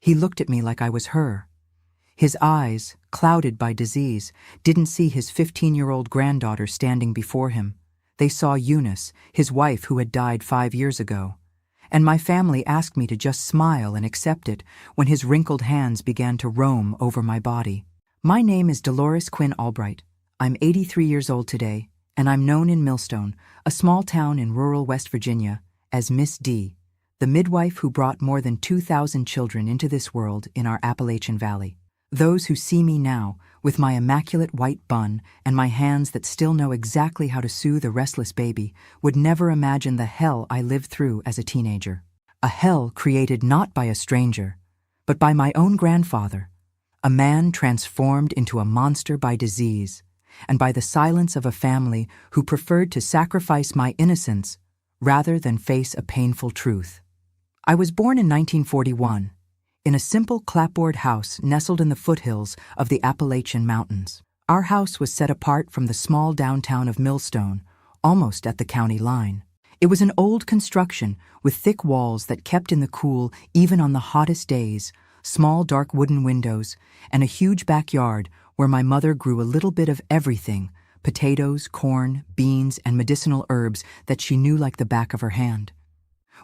He looked at me like I was her. His eyes, clouded by disease, didn't see his 15-year-old granddaughter standing before him. They saw Eunice, his wife who had died 5 years ago. And my family asked me to just smile and accept it when his wrinkled hands began to roam over my body. My name is Dolores Quinn Albright. I'm 83 years old today, and I'm known in Millstone, a small town in rural West Virginia, as Miss D, the midwife who brought more than 2,000 children into this world in our Appalachian Valley. Those who see me now, with my immaculate white bun and my hands that still know exactly how to soothe a restless baby, would never imagine the hell I lived through as a teenager. A hell created not by a stranger, but by my own grandfather, a man transformed into a monster by disease, and by the silence of a family who preferred to sacrifice my innocence rather than face a painful truth. I was born in 1941. In a simple clapboard house nestled in the foothills of the Appalachian Mountains. Our house was set apart from the small downtown of Millstone, almost at the county line. It was an old construction with thick walls that kept in the cool even on the hottest days, small dark wooden windows, and a huge backyard where my mother grew a little bit of everything: potatoes, corn, beans, and medicinal herbs that she knew like the back of her hand.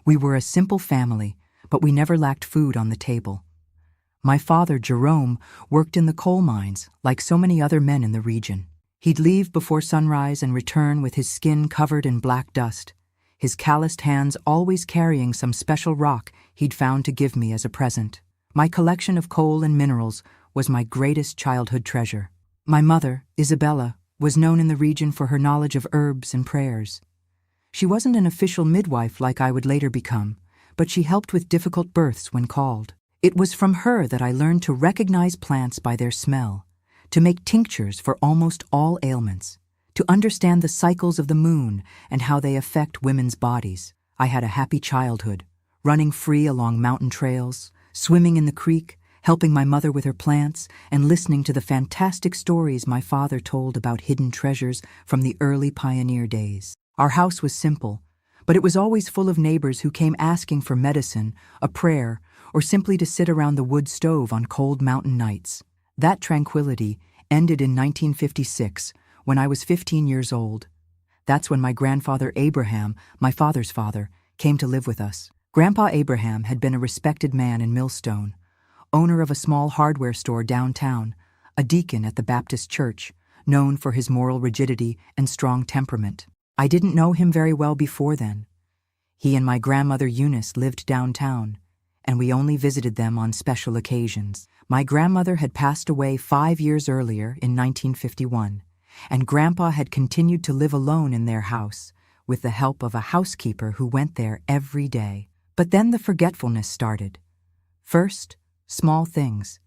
We were a simple family, but we never lacked food on the table. My father, Jerome, worked in the coal mines, like so many other men in the region. He'd leave before sunrise and return with his skin covered in black dust, his calloused hands always carrying some special rock he'd found to give me as a present. My collection of coal and minerals was my greatest childhood treasure. My mother, Isabella, was known in the region for her knowledge of herbs and prayers. She wasn't an official midwife like I would later become, but she helped with difficult births when called. It was from her that I learned to recognize plants by their smell, to make tinctures for almost all ailments, to understand the cycles of the moon and how they affect women's bodies. I had a happy childhood, running free along mountain trails, swimming in the creek, helping my mother with her plants, and listening to the fantastic stories my father told about hidden treasures from the early pioneer days. Our house was simple, but it was always full of neighbors who came asking for medicine, a prayer, or simply to sit around the wood stove on cold mountain nights. That tranquility ended in 1956, when I was 15 years old. That's when my grandfather Abraham, my father's father, came to live with us. Grandpa Abraham had been a respected man in Millstone, owner of a small hardware store downtown, a deacon at the Baptist church, known for his moral rigidity and strong temperament. I didn't know him very well before then. He and my grandmother Eunice lived downtown, and we only visited them on special occasions. My grandmother had passed away 5 years earlier in 1951, and Grandpa had continued to live alone in their house, with the help of a housekeeper who went there every day. But then the forgetfulness started. First, small things,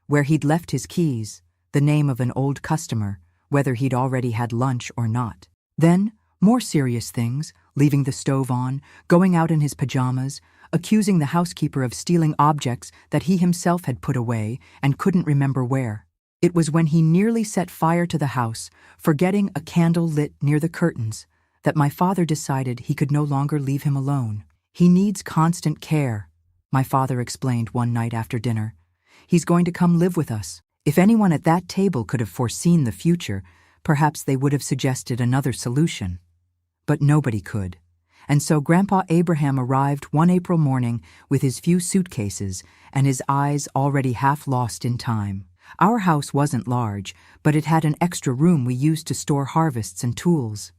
where he'd left his keys, the name of an old customer, whether he'd already had lunch or not. Then, more serious things, leaving the stove on, going out in his pajamas, accusing the housekeeper of stealing objects that he himself had put away and couldn't remember where. It was when he nearly set fire to the house, forgetting a candle lit near the curtains, that my father decided he could no longer leave him alone. He needs constant care, my father explained one night after dinner. He's going to come live with us. If anyone at that table could have foreseen the future, perhaps they would have suggested another solution. But nobody could. And so Grandpa Abraham arrived one April morning with his few suitcases and his eyes already half lost in time. Our house wasn't large, but it had an extra room we used to store harvests and tools.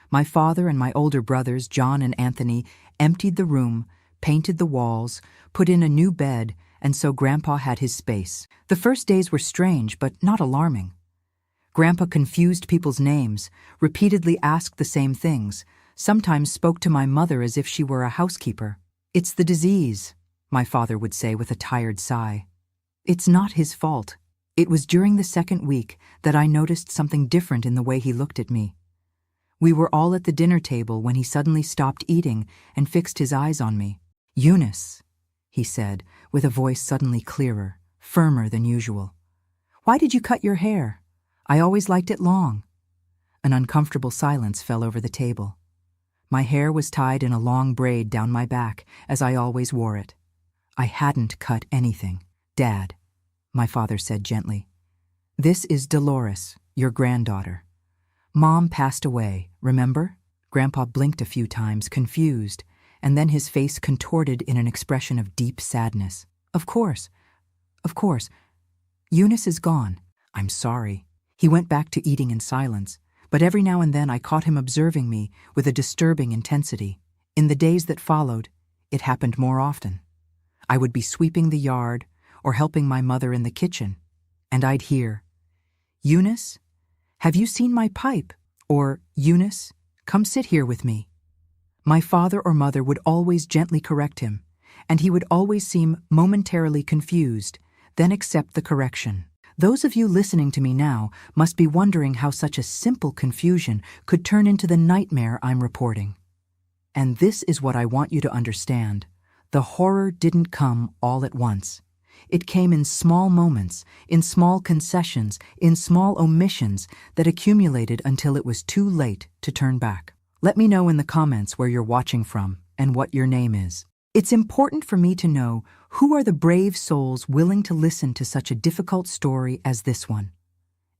My father and my older brothers, John and Anthony, emptied the room, painted the walls, put in a new bed, and so Grandpa had his space. The first days were strange, but not alarming. Grandpa confused people's names, repeatedly asked the same things, sometimes spoke to my mother as if she were a housekeeper. "It's the disease," my father would say with a tired sigh. "It's not his fault." It was during the second week that I noticed something different in the way he looked at me. We were all at the dinner table when he suddenly stopped eating and fixed his eyes on me. "Eunice," he said, with a voice suddenly clearer, firmer than usual. "Why did you cut your hair? I always liked it long." An uncomfortable silence fell over the table. My hair was tied in a long braid down my back, as I always wore it. I hadn't cut anything. Dad, my father said gently. This is Dolores, your granddaughter. Mom passed away, remember? Grandpa blinked a few times, confused, and then his face contorted in an expression of deep sadness. Of course. Eunice is gone. I'm sorry. He went back to eating in silence, but every now and then I caught him observing me with a disturbing intensity. In the days that followed, it happened more often. I would be sweeping the yard or helping my mother in the kitchen, and I'd hear, "Eunice, have you seen my pipe?" Or, "Eunice, come sit here with me." My father or mother would always gently correct him, and he would always seem momentarily confused, then accept the correction. Those of you listening to me now must be wondering how such a simple confusion could turn into the nightmare I'm reporting. And this is what I want you to understand. The horror didn't come all at once. It came in small moments, in small concessions, in small omissions that accumulated until it was too late to turn back. Let me know in the comments where you're watching from and what your name is. It's important for me to know who are the brave souls willing to listen to such a difficult story as this one.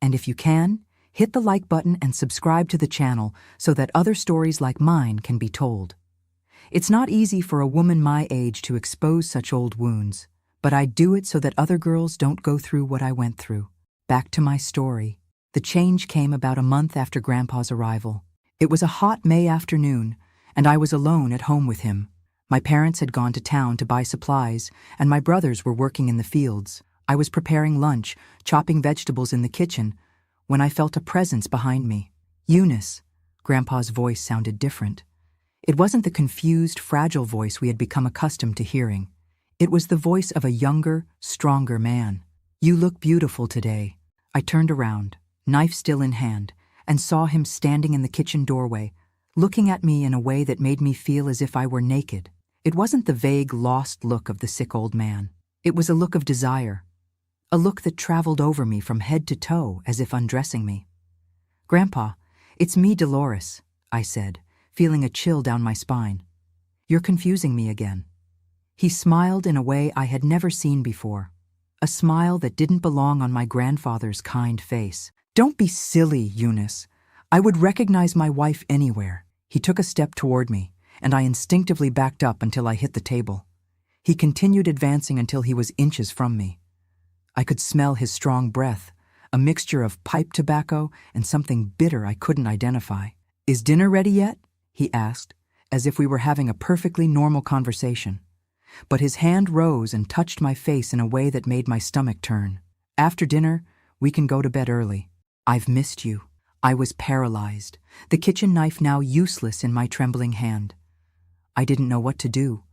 And if you can, hit the like button and subscribe to the channel so that other stories like mine can be told. It's not easy for a woman my age to expose such old wounds, but I do it so that other girls don't go through what I went through. Back to my story. The change came about a month after Grandpa's arrival. It was a hot May afternoon, and I was alone at home with him. My parents had gone to town to buy supplies, and my brothers were working in the fields. I was preparing lunch, chopping vegetables in the kitchen, when I felt a presence behind me. "Eunice." Grandpa's voice sounded different. It wasn't the confused, fragile voice we had become accustomed to hearing. It was the voice of a younger, stronger man. "You look beautiful today." I turned around, knife still in hand, and saw him standing in the kitchen doorway, looking at me in a way that made me feel as if I were naked. It wasn't the vague, lost look of the sick old man. It was a look of desire, a look that traveled over me from head to toe as if undressing me. "Grandpa, it's me, Dolores," I said, feeling a chill down my spine. "You're confusing me again." He smiled in a way I had never seen before, a smile that didn't belong on my grandfather's kind face. "Don't be silly, Eunice. I would recognize my wife anywhere." He took a step toward me, and I instinctively backed up until I hit the table. He continued advancing until he was inches from me. I could smell his strong breath, a mixture of pipe tobacco and something bitter I couldn't identify. "Is dinner ready yet?" he asked, as if we were having a perfectly normal conversation. But his hand rose and touched my face in a way that made my stomach turn. "After dinner, we can go to bed early. I've missed you." I was paralyzed, the kitchen knife now useless in my trembling hand. I didn't know what to do.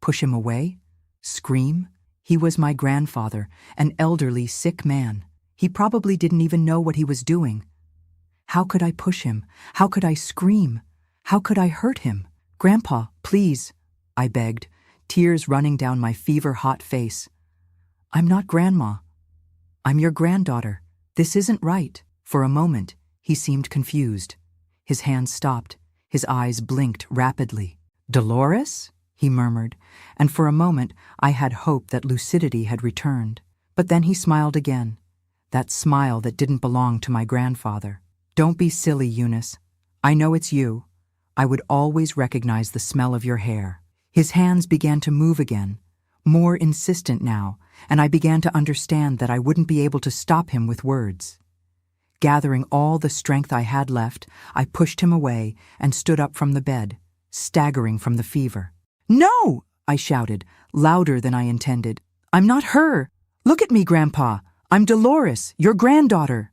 Push him away? Scream? He was my grandfather, an elderly, sick man. He probably didn't even know what he was doing. How could I push him? How could I scream? How could I hurt him? "Grandpa, please," I begged, tears running down my fever-hot face. "I'm not Grandma. I'm your granddaughter. This isn't right." For a moment, he seemed confused. His hand stopped. His eyes blinked rapidly. "Dolores?" he murmured, and for a moment I had hope that lucidity had returned. But then he smiled again, that smile that didn't belong to my grandfather. "Don't be silly, Eunice. I know it's you. I would always recognize the smell of your hair." His hands began to move again, more insistent now, and I began to understand that I wouldn't be able to stop him with words. Gathering all the strength I had left, I pushed him away and stood up from the bed, staggering from the fever. "No!" I shouted, louder than I intended. "I'm not her! Look at me, Grandpa! I'm Dolores, your granddaughter!"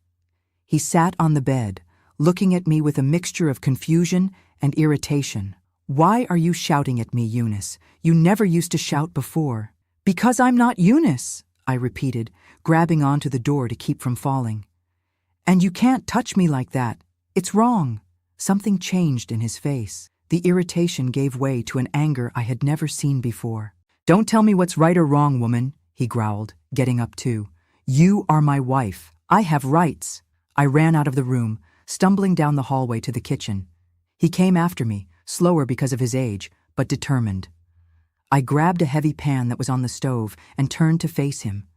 He sat on the bed, looking at me with a mixture of confusion and irritation. "Why are you shouting at me, Eunice? You never used to shout before." "Because I'm not Eunice," I repeated, grabbing onto the door to keep from falling. "And you can't touch me like that. It's wrong." Something changed in his face. The irritation gave way to an anger I had never seen before. "Don't tell me what's right or wrong, woman," he growled, getting up too. "You are my wife. I have rights." I ran out of the room, stumbling down the hallway to the kitchen. He came after me, slower because of his age, but determined. I grabbed a heavy pan that was on the stove and turned to face him.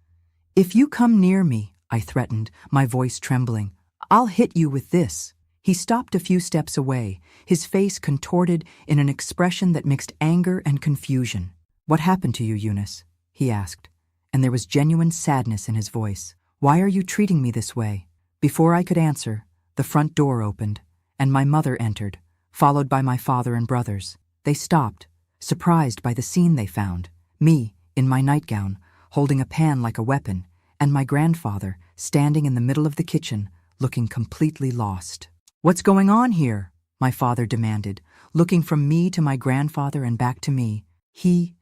"If you come near me," I threatened, my voice trembling, "I'll hit you with this." He stopped a few steps away, his face contorted in an expression that mixed anger and confusion. "What happened to you, Eunice?" he asked, and there was genuine sadness in his voice. "Why are you treating me this way?" Before I could answer, the front door opened, and my mother entered, followed by my father and brothers. They stopped, surprised by the scene they found, me, in my nightgown, holding a pan like a weapon, and my grandfather, standing in the middle of the kitchen, looking completely lost. "What's going on here?" my father demanded, looking from me to my grandfather and back to me. He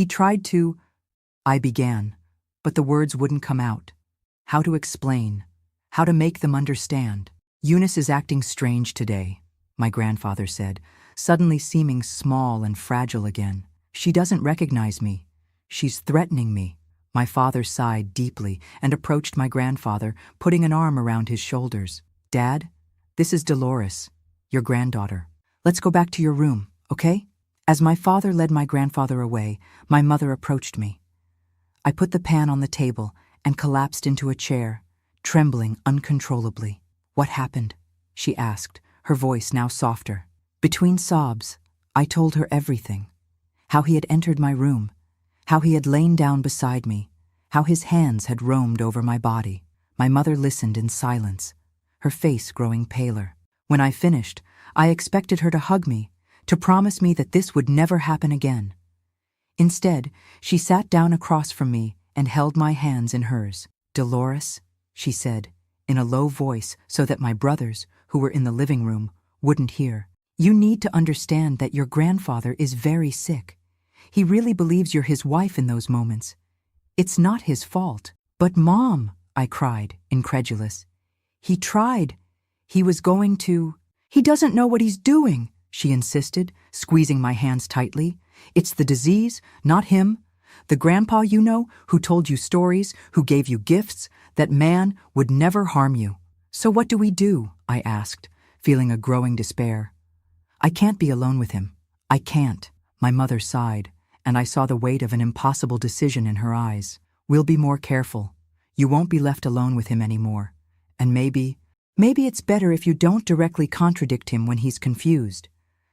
tried to, I began, but the words wouldn't come out. How to explain? How to make them understand? "Eunice is acting strange today," my grandfather said, suddenly seeming small and fragile again. "She doesn't recognize me. She's threatening me." My father sighed deeply and approached my grandfather, putting an arm around his shoulders. "Dad, this is Dolores, your granddaughter. Let's go back to your room, okay?" As my father led my grandfather away, my mother approached me. I put the pan on the table and collapsed into a chair, trembling uncontrollably. "What happened?" she asked, her voice now softer. Between sobs, I told her everything. How he had entered my room, how he had lain down beside me, how his hands had roamed over my body. My mother listened in silence, her face growing paler. When I finished, I expected her to hug me, to promise me that this would never happen again. Instead, she sat down across from me and held my hands in hers. "Dolores," she said, in a low voice so that my brothers, who were in the living room, wouldn't hear. "You need to understand that your grandfather is very sick. He really believes you're his wife in those moments. It's not his fault." "But Mom," I cried, incredulous. "He tried. He was going to—" "He doesn't know what he's doing," she insisted, squeezing my hands tightly. "It's the disease, not him. The grandpa you know, who told you stories, who gave you gifts, that man would never harm you." "So what do we do?" I asked, feeling a growing despair. "I can't be alone with him. I can't." My mother sighed, and I saw the weight of an impossible decision in her eyes. "We'll be more careful. You won't be left alone with him anymore. And maybe it's better if you don't directly contradict him when he's confused.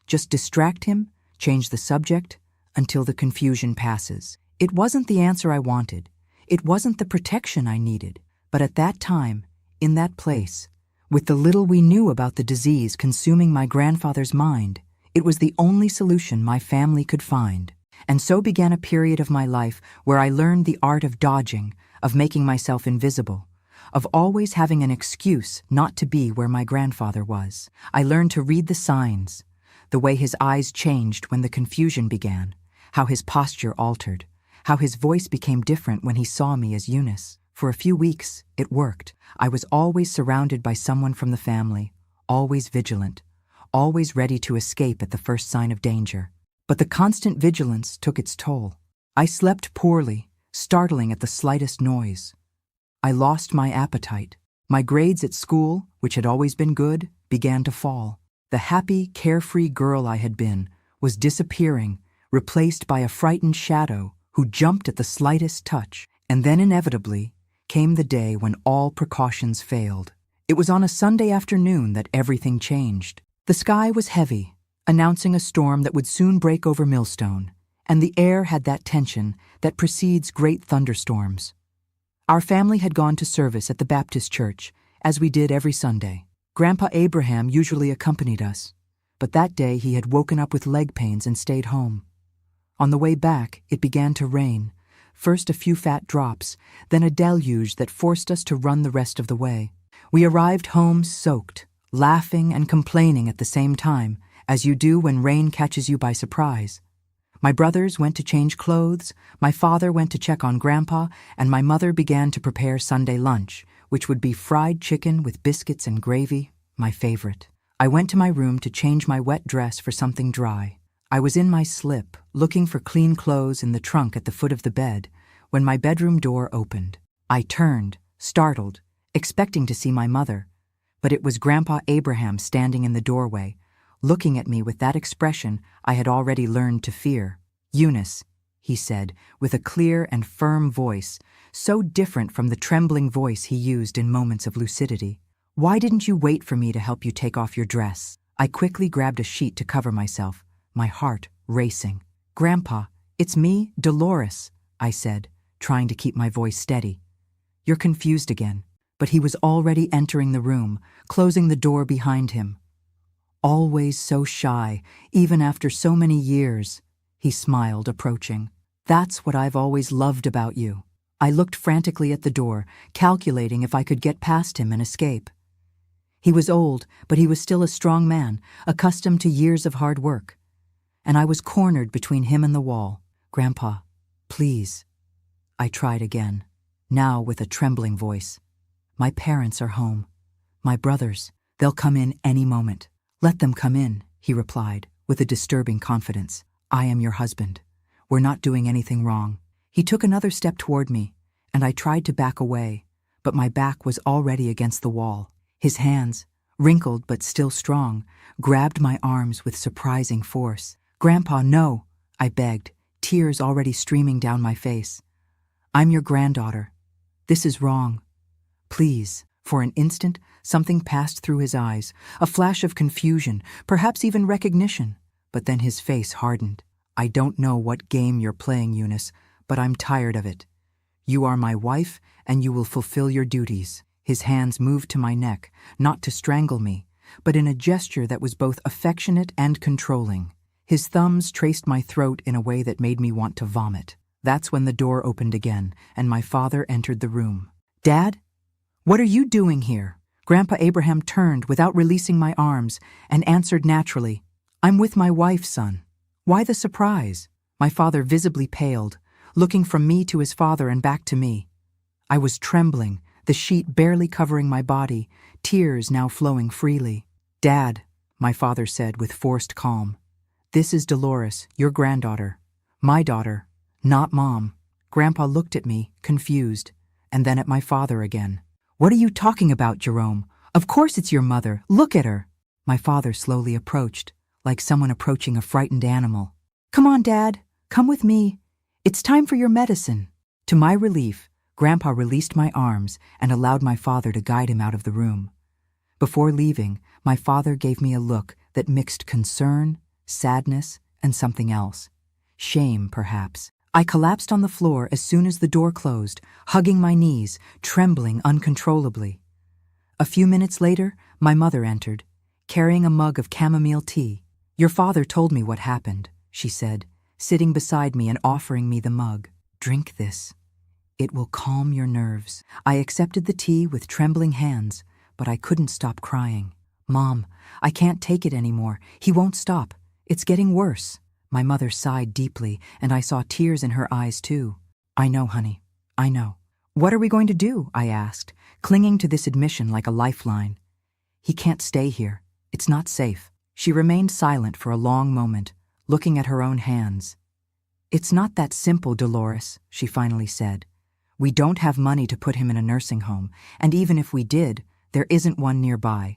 Just distract him, change the subject, until the confusion passes." It wasn't the answer I wanted. It wasn't the protection I needed. But at that time, in that place, with the little we knew about the disease consuming my grandfather's mind, it was the only solution my family could find. And so began a period of my life where I learned the art of dodging, of making myself invisible, of always having an excuse not to be where my grandfather was. I learned to read the signs, the way his eyes changed when the confusion began, how his posture altered, how his voice became different when he saw me as Eunice. For a few weeks, it worked. I was always surrounded by someone from the family, always vigilant, always ready to escape at the first sign of danger. But the constant vigilance took its toll. I slept poorly, startling at the slightest noise. I lost my appetite. My grades at school, which had always been good, began to fall. The happy, carefree girl I had been was disappearing, replaced by a frightened shadow who jumped at the slightest touch. And then inevitably came the day when all precautions failed. It was on a Sunday afternoon that everything changed. The sky was heavy, announcing a storm that would soon break over Millstone, and the air had that tension that precedes great thunderstorms. Our family had gone to service at the Baptist church, as we did every Sunday. Grandpa Abraham usually accompanied us, but that day he had woken up with leg pains and stayed home. On the way back, it began to rain, first a few fat drops, then a deluge that forced us to run the rest of the way. We arrived home soaked, laughing and complaining at the same time, as you do when rain catches you by surprise. My brothers went to change clothes, my father went to check on Grandpa, and my mother began to prepare Sunday lunch, which would be fried chicken with biscuits and gravy, my favorite. I went to my room to change my wet dress for something dry. I was in my slip, looking for clean clothes in the trunk at the foot of the bed, when my bedroom door opened. I turned, startled, expecting to see my mother, but it was Grandpa Abraham standing in the doorway, looking at me with that expression I had already learned to fear. "Eunice," he said, with a clear and firm voice, so different from the trembling voice he used in moments of lucidity. Why didn't you wait for me to help you take off your dress? I quickly grabbed a sheet to cover myself, my heart racing. Grandpa, it's me, Dolores, I said, trying to keep my voice steady. You're confused again. But he was already entering the room, closing the door behind him. Always so shy, even after so many years, he smiled, approaching. That's what I've always loved about you. I looked frantically at the door, calculating if I could get past him and escape. He was old, but he was still a strong man, accustomed to years of hard work. And I was cornered between him and the wall. Grandpa, please. I tried again, now with a trembling voice. My parents are home. My brothers, they'll come in any moment. Let them come in, he replied, with a disturbing confidence. I am your husband. We're not doing anything wrong. He took another step toward me, and I tried to back away, but my back was already against the wall. His hands, wrinkled but still strong, grabbed my arms with surprising force. Grandpa, no, I begged, tears already streaming down my face. I'm your granddaughter. This is wrong. Please. For an instant, something passed through his eyes, a flash of confusion, perhaps even recognition. But then his face hardened. I don't know what game you're playing, Eunice, but I'm tired of it. You are my wife, and you will fulfill your duties. His hands moved to my neck, not to strangle me, but in a gesture that was both affectionate and controlling. His thumbs traced my throat in a way that made me want to vomit. That's when the door opened again, and my father entered the room. Dad? What are you doing here? Grandpa Abraham turned without releasing my arms and answered naturally, I'm with my wife, son. Why the surprise? My father visibly paled, looking from me to his father and back to me. I was trembling, the sheet barely covering my body, tears now flowing freely. Dad, my father said with forced calm, this is Dolores, your granddaughter. My daughter, not Mom. Grandpa looked at me, confused, and then at my father again. What are you talking about, Jerome? Of course it's your mother. Look at her. My father slowly approached, like someone approaching a frightened animal. Come on, Dad. Come with me. It's time for your medicine. To my relief, Grandpa released my arms and allowed my father to guide him out of the room. Before leaving, my father gave me a look that mixed concern, sadness, and something else. Shame, perhaps. I collapsed on the floor as soon as the door closed, hugging my knees, trembling uncontrollably. A few minutes later, my mother entered, carrying a mug of chamomile tea. Your father told me what happened, she said, sitting beside me and offering me the mug. Drink this. It will calm your nerves. I accepted the tea with trembling hands, but I couldn't stop crying. Mom, I can't take it anymore. He won't stop. It's getting worse. My mother sighed deeply, and I saw tears in her eyes too. I know, honey. I know. What are we going to do? I asked, clinging to this admission like a lifeline. He can't stay here. It's not safe. She remained silent for a long moment, looking at her own hands. It's not that simple, Dolores, she finally said. We don't have money to put him in a nursing home, and even if we did, there isn't one nearby.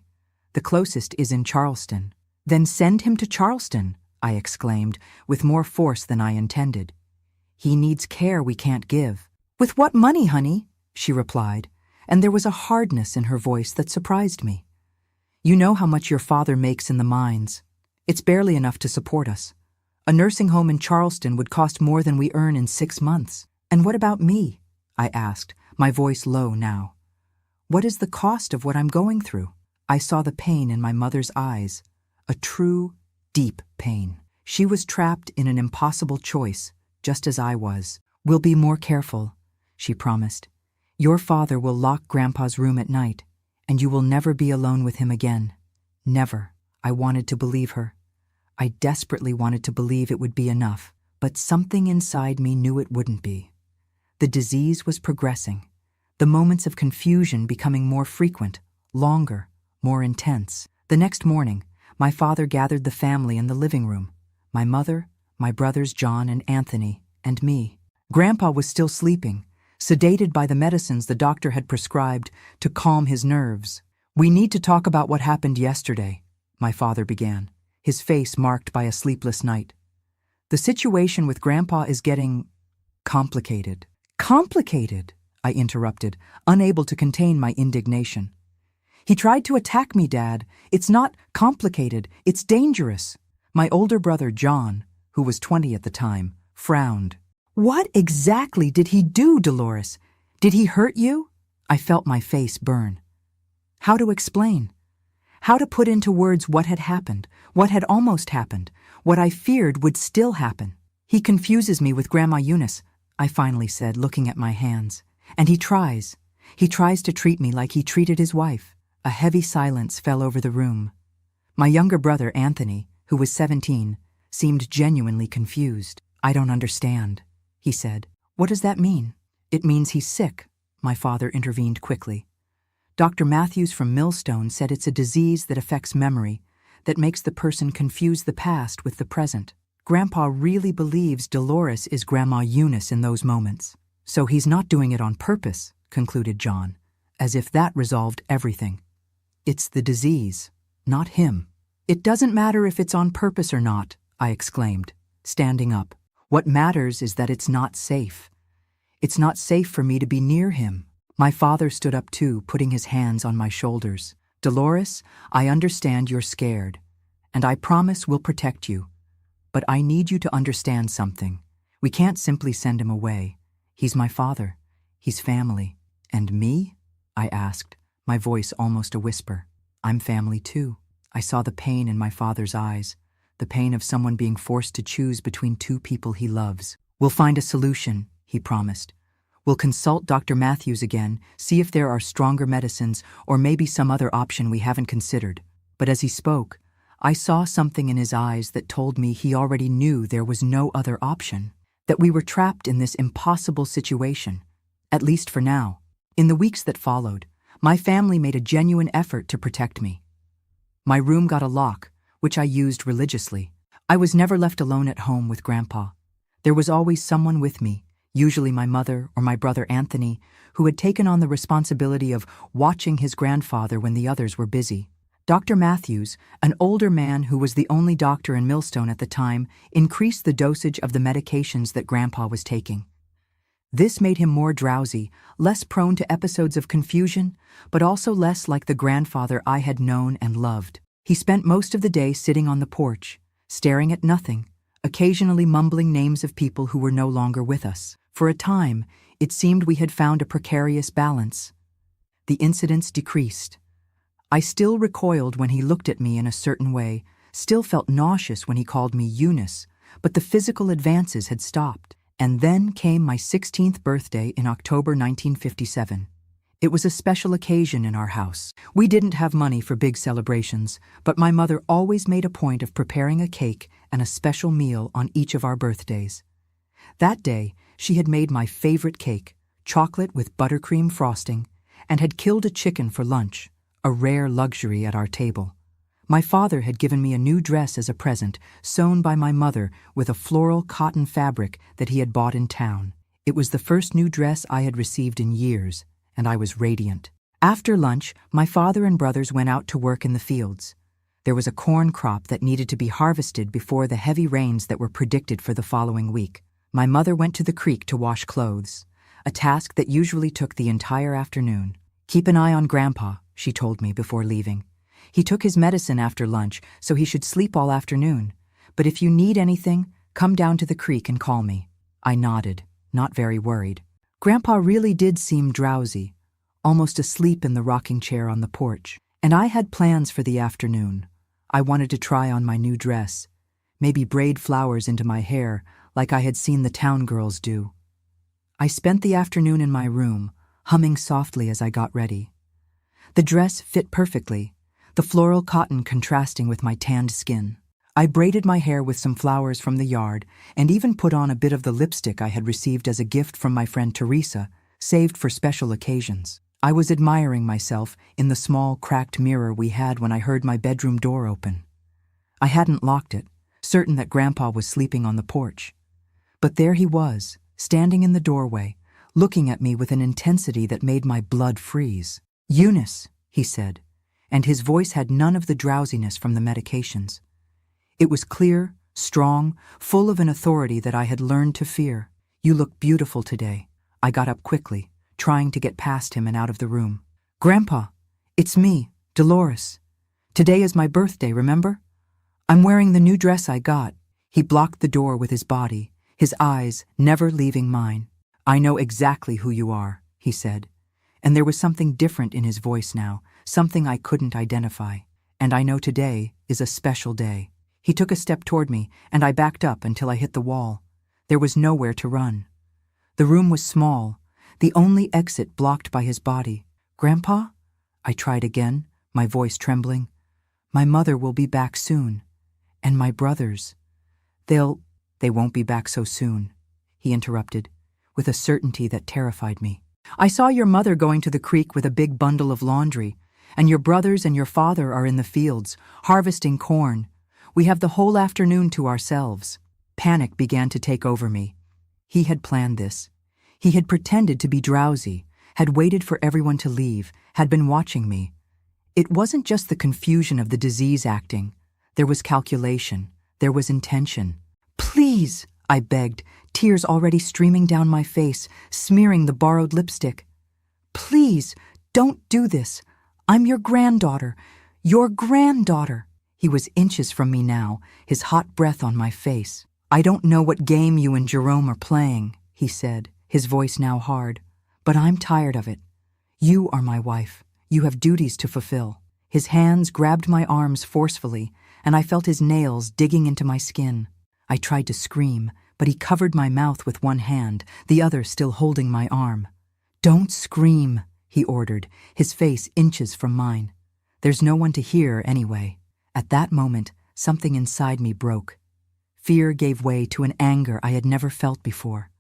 The closest is in Charleston. Then send him to Charleston, I exclaimed, with more force than I intended. He needs care we can't give. With what money, honey? She replied, and there was a hardness in her voice that surprised me. You know how much your father makes in the mines. It's barely enough to support us. A nursing home in Charleston would cost more than we earn in 6 months. And what about me? I asked, my voice low now. What is the cost of what I'm going through? I saw the pain in my mother's eyes, a true, deep pain. She was trapped in an impossible choice, just as I was. We'll be more careful, she promised. Your father will lock Grandpa's room at night, and you will never be alone with him again. Never. I wanted to believe her. I desperately wanted to believe it would be enough, but something inside me knew it wouldn't be. The disease was progressing, the moments of confusion becoming more frequent, longer, more intense. The next morning, my father gathered the family in the living room, my mother, my brothers John and Anthony, and me. Grandpa was still sleeping, sedated by the medicines the doctor had prescribed to calm his nerves. We need to talk about what happened yesterday, my father began, his face marked by a sleepless night. The situation with Grandpa is getting complicated. Complicated, I interrupted, unable to contain my indignation. He tried to attack me, Dad. It's not complicated, it's dangerous. My older brother, John, who was 20 at the time, frowned. What exactly did he do, Dolores? Did he hurt you? I felt my face burn. How to explain? How to put into words what had happened, what had almost happened, what I feared would still happen? He confuses me with Grandma Eunice, I finally said, looking at my hands. And he tries to treat me like he treated his wife. A heavy silence fell over the room. My younger brother, Anthony, who was 17, seemed genuinely confused. I don't understand, he said. What does that mean? It means he's sick, my father intervened quickly. Dr. Matthews from Millstone said it's a disease that affects memory, that makes the person confuse the past with the present. Grandpa really believes Dolores is Grandma Eunice in those moments. So he's not doing it on purpose, concluded John, as if that resolved everything. It's the disease, not him. It doesn't matter if it's on purpose or not, I exclaimed, standing up. What matters is that it's not safe. It's not safe for me to be near him. My father stood up too, putting his hands on my shoulders. Dolores, I understand you're scared, and I promise we'll protect you. But I need you to understand something. We can't simply send him away. He's my father. He's family. And me? I asked, my voice almost a whisper. I'm family too. I saw the pain in my father's eyes, the pain of someone being forced to choose between two people he loves. We'll find a solution, he promised. We'll consult Dr. Matthews again, see if there are stronger medicines or maybe some other option we haven't considered. But as he spoke, I saw something in his eyes that told me he already knew there was no other option, that we were trapped in this impossible situation, at least for now. In the weeks that followed, my family made a genuine effort to protect me. My room got a lock, which I used religiously. I was never left alone at home with Grandpa. There was always someone with me, usually my mother or my brother Anthony, who had taken on the responsibility of watching his grandfather when the others were busy. Dr. Matthews, an older man who was the only doctor in Millstone at the time, increased the dosage of the medications that Grandpa was taking. This made him more drowsy, less prone to episodes of confusion, but also less like the grandfather I had known and loved. He spent most of the day sitting on the porch, staring at nothing, occasionally mumbling names of people who were no longer with us. For a time, it seemed we had found a precarious balance. The incidents decreased. I still recoiled when he looked at me in a certain way, still felt nauseous when he called me Eunice, but the physical advances had stopped. And then came my 16th birthday in October 1957. It was a special occasion in our house. We didn't have money for big celebrations, but my mother always made a point of preparing a cake and a special meal on each of our birthdays. That day, she had made my favorite cake, chocolate with buttercream frosting, and had killed a chicken for lunch, a rare luxury at our table. My father had given me a new dress as a present, sewn by my mother with a floral cotton fabric that he had bought in town. It was the first new dress I had received in years, and I was radiant. After lunch, my father and brothers went out to work in the fields. There was a corn crop that needed to be harvested before the heavy rains that were predicted for the following week. My mother went to the creek to wash clothes, a task that usually took the entire afternoon. Keep an eye on Grandpa, she told me before leaving. He took his medicine after lunch, so he should sleep all afternoon. But if you need anything, come down to the creek and call me. I nodded, not very worried. Grandpa really did seem drowsy, almost asleep in the rocking chair on the porch. And I had plans for the afternoon. I wanted to try on my new dress, maybe braid flowers into my hair like I had seen the town girls do. I spent the afternoon in my room, humming softly as I got ready. The dress fit perfectly, the floral cotton contrasting with my tanned skin. I braided my hair with some flowers from the yard and even put on a bit of the lipstick I had received as a gift from my friend Teresa, saved for special occasions. I was admiring myself in the small, cracked mirror we had when I heard my bedroom door open. I hadn't locked it, certain that Grandpa was sleeping on the porch. But there he was, standing in the doorway, looking at me with an intensity that made my blood freeze. "Eunice," he said, and his voice had none of the drowsiness from the medications. It was clear, strong, full of an authority that I had learned to fear. "You look beautiful today." I got up quickly, trying to get past him and out of the room. "Grandpa, it's me, Dolores. Today is my birthday, remember? I'm wearing the new dress I got." He blocked the door with his body, his eyes never leaving mine. "I know exactly who you are," he said, and there was something different in his voice now, something I couldn't identify. "And I know today is a special day." He took a step toward me, and I backed up until I hit the wall. There was nowhere to run. The room was small, the only exit blocked by his body. "Grandpa?" I tried again, my voice trembling. "My mother will be back soon. And my brothers. They won't be back so soon," he interrupted, with a certainty that terrified me. "I saw your mother going to the creek with a big bundle of laundry, and your brothers and your father are in the fields, harvesting corn. We have the whole afternoon to ourselves." Panic began to take over me. He had planned this. He had pretended to be drowsy, had waited for everyone to leave, had been watching me. It wasn't just the confusion of the disease acting. There was calculation. There was intention. "Please," I begged, tears already streaming down my face, smearing the borrowed lipstick. "Please, don't do this. I'm your granddaughter. Your granddaughter." He was inches from me now, his hot breath on my face. "I don't know what game you and Jerome are playing," he said, his voice now hard, "but I'm tired of it. You are my wife. You have duties to fulfill." His hands grabbed my arms forcefully, and I felt his nails digging into my skin. I tried to scream, but he covered my mouth with one hand, the other still holding my arm. "Don't scream," he ordered, his face inches from mine. "There's no one to hear anyway." At that moment, something inside me broke. Fear gave way to an anger I had never felt before.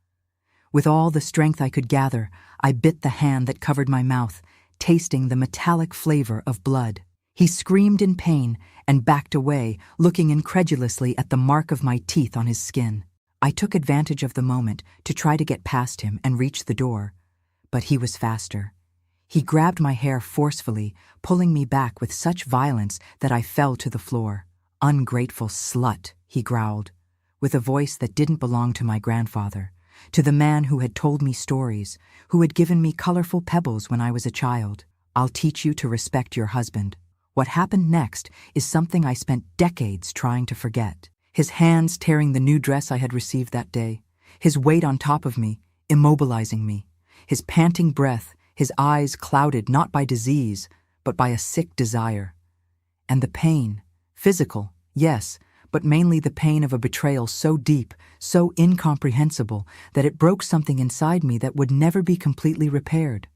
With all the strength I could gather, I bit the hand that covered my mouth, tasting the metallic flavor of blood. He screamed in pain and backed away, looking incredulously at the mark of my teeth on his skin. I took advantage of the moment to try to get past him and reach the door, but he was faster. He grabbed my hair forcefully, pulling me back with such violence that I fell to the floor. "Ungrateful slut," he growled, with a voice that didn't belong to my grandfather, to the man who had told me stories, who had given me colorful pebbles when I was a child. "I'll teach you to respect your husband." What happened next is something I spent decades trying to forget. His hands tearing the new dress I had received that day, his weight on top of me, immobilizing me, his panting breath, his eyes clouded not by disease, but by a sick desire. And the pain, physical, yes, but mainly the pain of a betrayal so deep, so incomprehensible, that it broke something inside me that would never be completely repaired.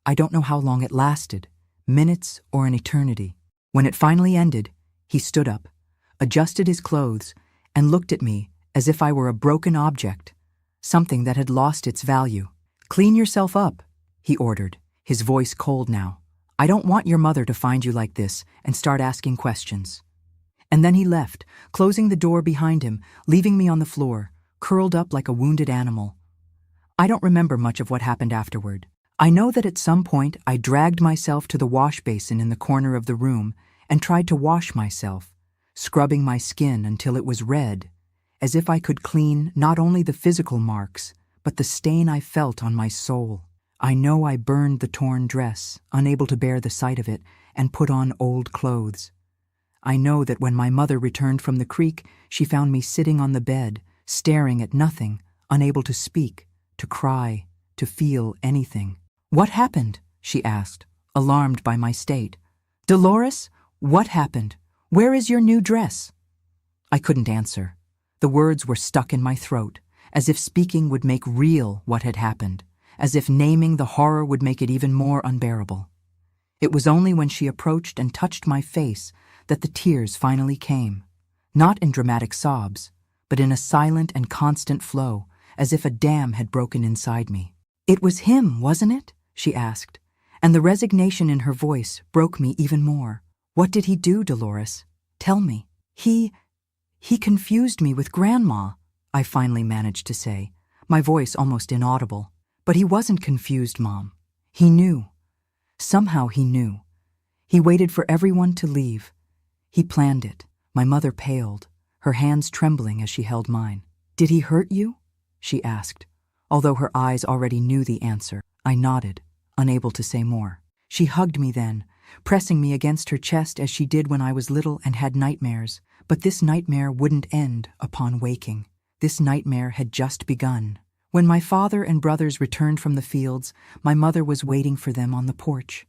I don't know how long it lasted, minutes or an eternity. When it finally ended, he stood up, adjusted his clothes, and looked at me as if I were a broken object, something that had lost its value. "Clean yourself up," he ordered, his voice cold now. "I don't want your mother to find you like this and start asking questions." And then he left, closing the door behind him, leaving me on the floor, curled up like a wounded animal. I don't remember much of what happened afterward. I know that at some point I dragged myself to the wash basin in the corner of the room and tried to wash myself, scrubbing my skin until it was red, as if I could clean not only the physical marks, but the stain I felt on my soul. I know I burned the torn dress, unable to bear the sight of it, and put on old clothes. I know that when my mother returned from the creek, she found me sitting on the bed, staring at nothing, unable to speak, to cry, to feel anything. "What happened?" she asked, alarmed by my state. "Dolores, what happened? Where is your new dress?" I couldn't answer. The words were stuck in my throat, as if speaking would make real what had happened, as if naming the horror would make it even more unbearable. It was only when she approached and touched my face that the tears finally came, not in dramatic sobs, but in a silent and constant flow, as if a dam had broken inside me. "It was him, wasn't it?" she asked, and the resignation in her voice broke me even more. "What did he do, Dolores? Tell me." He confused me with Grandma," I finally managed to say, my voice almost inaudible. "But he wasn't confused, Mom. He knew. Somehow he knew. He waited for everyone to leave. He planned it." My mother paled, her hands trembling as she held mine. "Did he hurt you?" she asked, although her eyes already knew the answer. I nodded, unable to say more. She hugged me then, pressing me against her chest as she did when I was little and had nightmares. But this nightmare wouldn't end upon waking. This nightmare had just begun. When my father and brothers returned from the fields, my mother was waiting for them on the porch.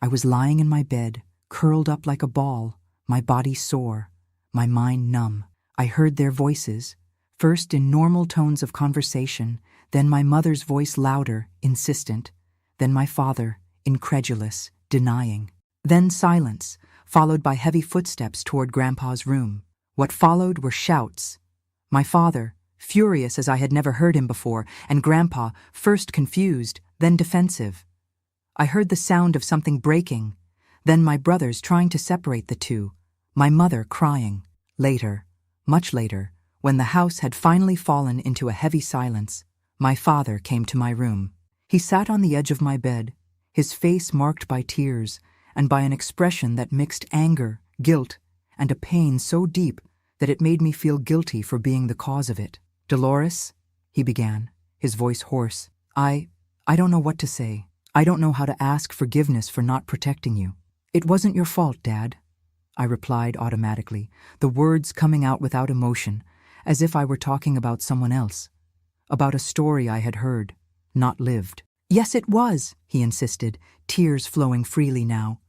I was lying in my bed, curled up like a ball, my body sore, my mind numb. I heard their voices, first in normal tones of conversation, then my mother's voice louder, insistent, then my father, incredulous, denying. Then silence, followed by heavy footsteps toward Grandpa's room. What followed were shouts. My father, furious as I had never heard him before, and Grandpa, first confused, then defensive. I heard the sound of something breaking, then my brothers trying to separate the two, my mother crying. Later, much later, when the house had finally fallen into a heavy silence, my father came to my room. He sat on the edge of my bed, his face marked by tears and by an expression that mixed anger, guilt, and a pain so deep that it made me feel guilty for being the cause of it. "Dolores," he began, his voice hoarse, I don't know what to say. I don't know how to ask forgiveness for not protecting you." "It wasn't your fault, Dad," I replied automatically, the words coming out without emotion, as if I were talking about someone else, about a story I had heard, not lived. "Yes, it was," he insisted, tears flowing freely now.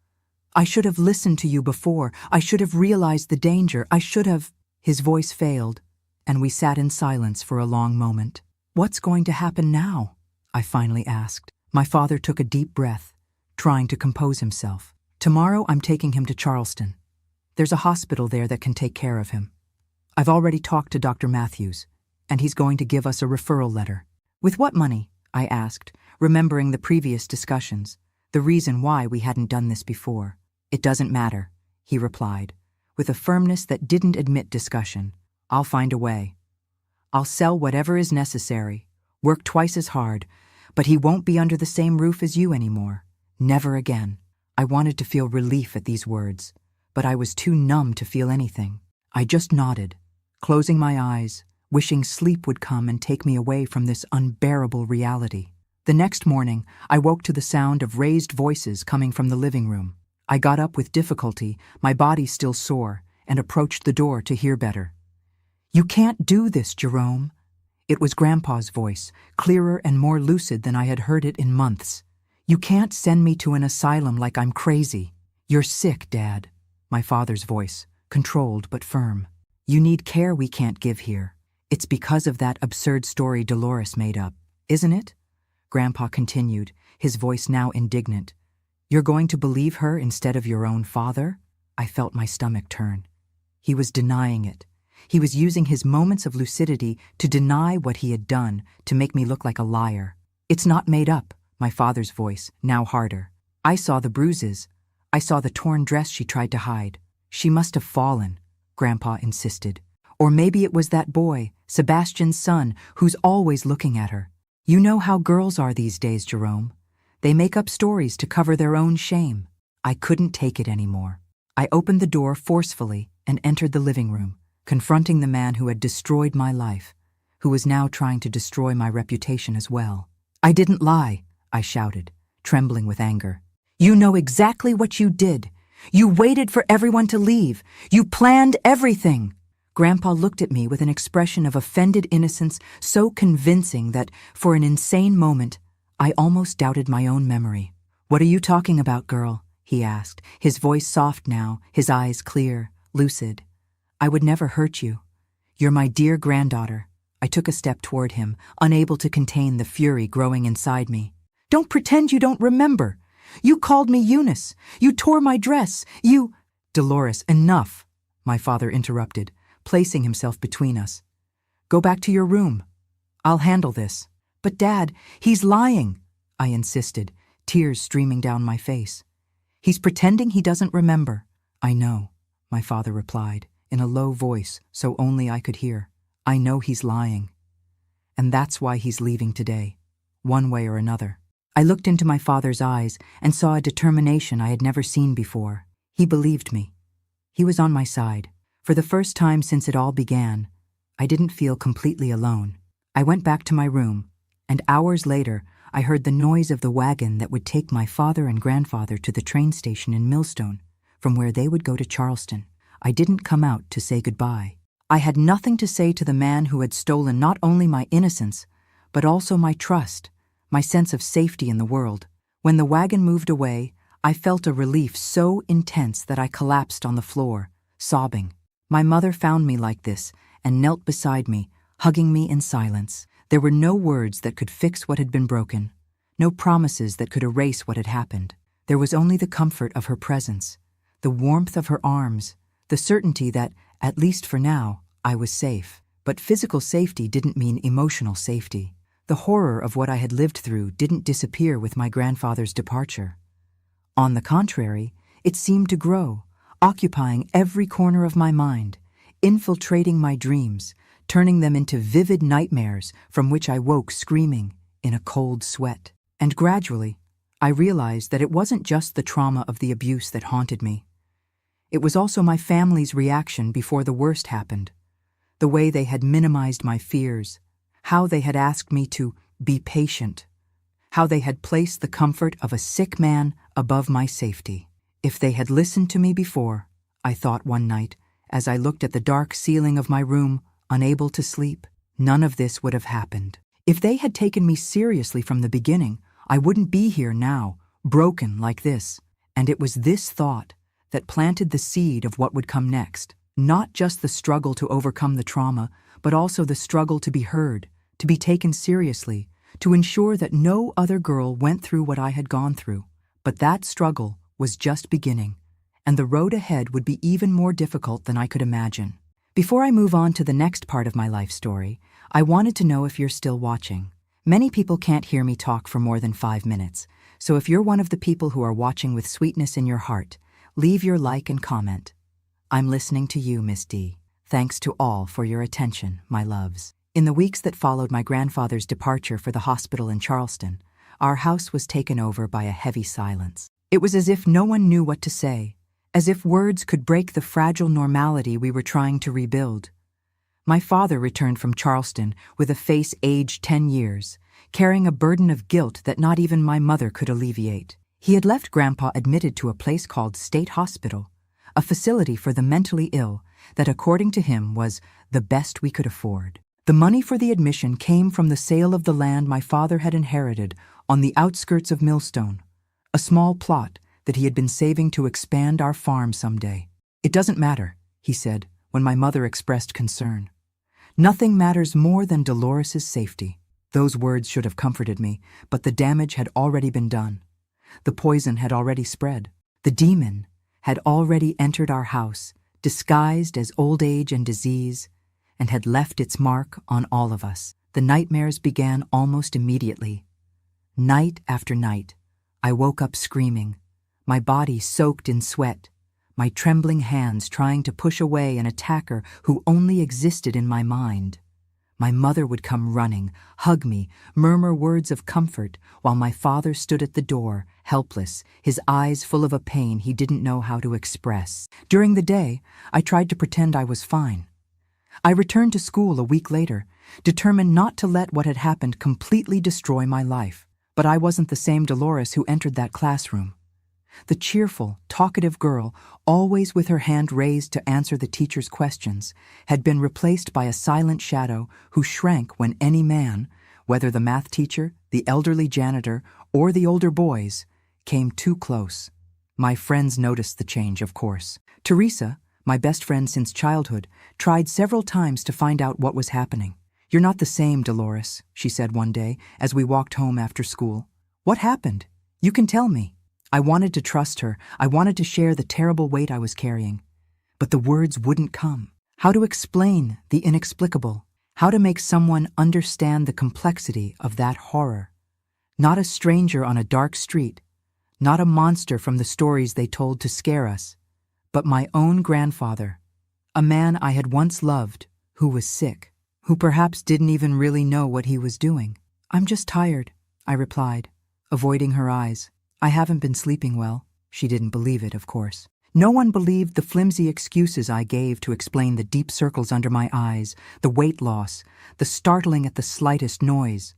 "I should have listened to you before. I should have realized the danger. I should have—" His voice failed, and we sat in silence for a long moment. "What's going to happen now?" I finally asked. My father took a deep breath, trying to compose himself. "Tomorrow I'm taking him to Charleston. There's a hospital there that can take care of him. I've already talked to Dr. Matthews, and he's going to give us a referral letter." "With what money?" I asked, remembering the previous discussions, the reason why we hadn't done this before. "It doesn't matter," he replied, with a firmness that didn't admit discussion. "I'll find a way. I'll sell whatever is necessary, work twice as hard, but he won't be under the same roof as you anymore. Never again." I wanted to feel relief at these words, but I was too numb to feel anything. I just nodded, closing my eyes, wishing sleep would come and take me away from this unbearable reality. The next morning, I woke to the sound of raised voices coming from the living room. I got up with difficulty, my body still sore, and approached the door to hear better. "You can't do this, Jerome." It was Grandpa's voice, clearer and more lucid than I had heard it in months. "You can't send me to an asylum like I'm crazy. You're sick, Dad." My father's voice, controlled but firm. "You need care we can't give here. It's because of that absurd story Dolores made up, isn't it?" Grandpa continued, his voice now indignant. "You're going to believe her instead of your own father?" I felt my stomach turn. He was denying it. He was using his moments of lucidity to deny what he had done, to make me look like a liar. "It's not made up," my father's voice, now harder. "I saw the bruises. I saw the torn dress she tried to hide. She must have fallen," Grandpa insisted. "Or maybe it was that boy, Sebastian's son, who's always looking at her. You know how girls are these days, Jerome. They make up stories to cover their own shame." I couldn't take it anymore. I opened the door forcefully and entered the living room, confronting the man who had destroyed my life, who was now trying to destroy my reputation as well. "I didn't lie," I shouted, trembling with anger. "You know exactly what you did. You waited for everyone to leave. You planned everything." Grandpa looked at me with an expression of offended innocence so convincing that, for an insane moment, I almost doubted my own memory. "What are you talking about, girl?" he asked, his voice soft now, his eyes clear, lucid. "I would never hurt you. You're my dear granddaughter." I took a step toward him, unable to contain the fury growing inside me. "Don't pretend you don't remember. You called me Eunice. You tore my dress. You—" "Dolores, enough," my father interrupted, placing himself between us. "Go back to your room. I'll handle this." "But Dad, he's lying," I insisted, tears streaming down my face. "He's pretending he doesn't remember." "I know," my father replied, in a low voice so only I could hear. "I know he's lying. And that's why he's leaving today, one way or another." I looked into my father's eyes and saw a determination I had never seen before. He believed me. He was on my side. For the first time since it all began, I didn't feel completely alone. I went back to my room, and hours later, I heard the noise of the wagon that would take my father and grandfather to the train station in Millstone, from where they would go to Charleston. I didn't come out to say goodbye. I had nothing to say to the man who had stolen not only my innocence, but also my trust, my sense of safety in the world. When the wagon moved away, I felt a relief so intense that I collapsed on the floor, sobbing. My mother found me like this and knelt beside me, hugging me in silence. There were no words that could fix what had been broken, no promises that could erase what had happened. There was only the comfort of her presence, the warmth of her arms, the certainty that, at least for now, I was safe. But physical safety didn't mean emotional safety. The horror of what I had lived through didn't disappear with my grandfather's departure. On the contrary, it seemed to grow, occupying every corner of my mind, infiltrating my dreams, turning them into vivid nightmares from which I woke screaming in a cold sweat. And gradually, I realized that it wasn't just the trauma of the abuse that haunted me. It was also my family's reaction before the worst happened, the way they had minimized my fears, how they had asked me to be patient, how they had placed the comfort of a sick man above my safety. If they had listened to me before, I thought one night, as I looked at the dark ceiling of my room, unable to sleep, none of this would have happened. If they had taken me seriously from the beginning, I wouldn't be here now, broken like this. And it was this thought that planted the seed of what would come next. Not just the struggle to overcome the trauma, but also the struggle to be heard, to be taken seriously, to ensure that no other girl went through what I had gone through. But that struggle was just beginning, and the road ahead would be even more difficult than I could imagine. Before I move on to the next part of my life story, I wanted to know if you're still watching. Many people can't hear me talk for more than 5 minutes, so if you're one of the people who are watching with sweetness in your heart, leave your like and comment. I'm listening to you, Miss D. Thanks to all for your attention, my loves. In the weeks that followed my grandfather's departure for the hospital in Charleston, our house was taken over by a heavy silence. It was as if no one knew what to say, as if words could break the fragile normality we were trying to rebuild. My father returned from Charleston with a face aged 10 years, carrying a burden of guilt that not even my mother could alleviate. He had left Grandpa admitted to a place called State Hospital, a facility for the mentally ill that, according to him, was the best we could afford. The money for the admission came from the sale of the land my father had inherited on the outskirts of Millstone, a small plot that he had been saving to expand our farm someday. "It doesn't matter," he said, when my mother expressed concern. "Nothing matters more than Dolores's safety." Those words should have comforted me, but the damage had already been done. The poison had already spread. The demon had already entered our house, disguised as old age and disease, and had left its mark on all of us. The nightmares began almost immediately. Night after night, I woke up screaming, my body soaked in sweat, my trembling hands trying to push away an attacker who only existed in my mind. My mother would come running, hug me, murmur words of comfort, while my father stood at the door, helpless, his eyes full of a pain he didn't know how to express. During the day, I tried to pretend I was fine. I returned to school a week later, determined not to let what had happened completely destroy my life. But I wasn't the same Dolores who entered that classroom. The cheerful, talkative girl, always with her hand raised to answer the teacher's questions, had been replaced by a silent shadow who shrank when any man, whether the math teacher, the elderly janitor, or the older boys, came too close. My friends noticed the change, of course. Teresa, my best friend since childhood, tried several times to find out what was happening. "You're not the same, Dolores," she said one day as we walked home after school. "What happened? You can tell me." I wanted to trust her. I wanted to share the terrible weight I was carrying. But the words wouldn't come. How to explain the inexplicable? How to make someone understand the complexity of that horror? Not a stranger on a dark street, not a monster from the stories they told to scare us, but my own grandfather, a man I had once loved, who was sick, who perhaps didn't even really know what he was doing. "I'm just tired," I replied, avoiding her eyes. "I haven't been sleeping well." She didn't believe it, of course. No one believed the flimsy excuses I gave to explain the deep circles under my eyes, the weight loss, the startling at the slightest noise.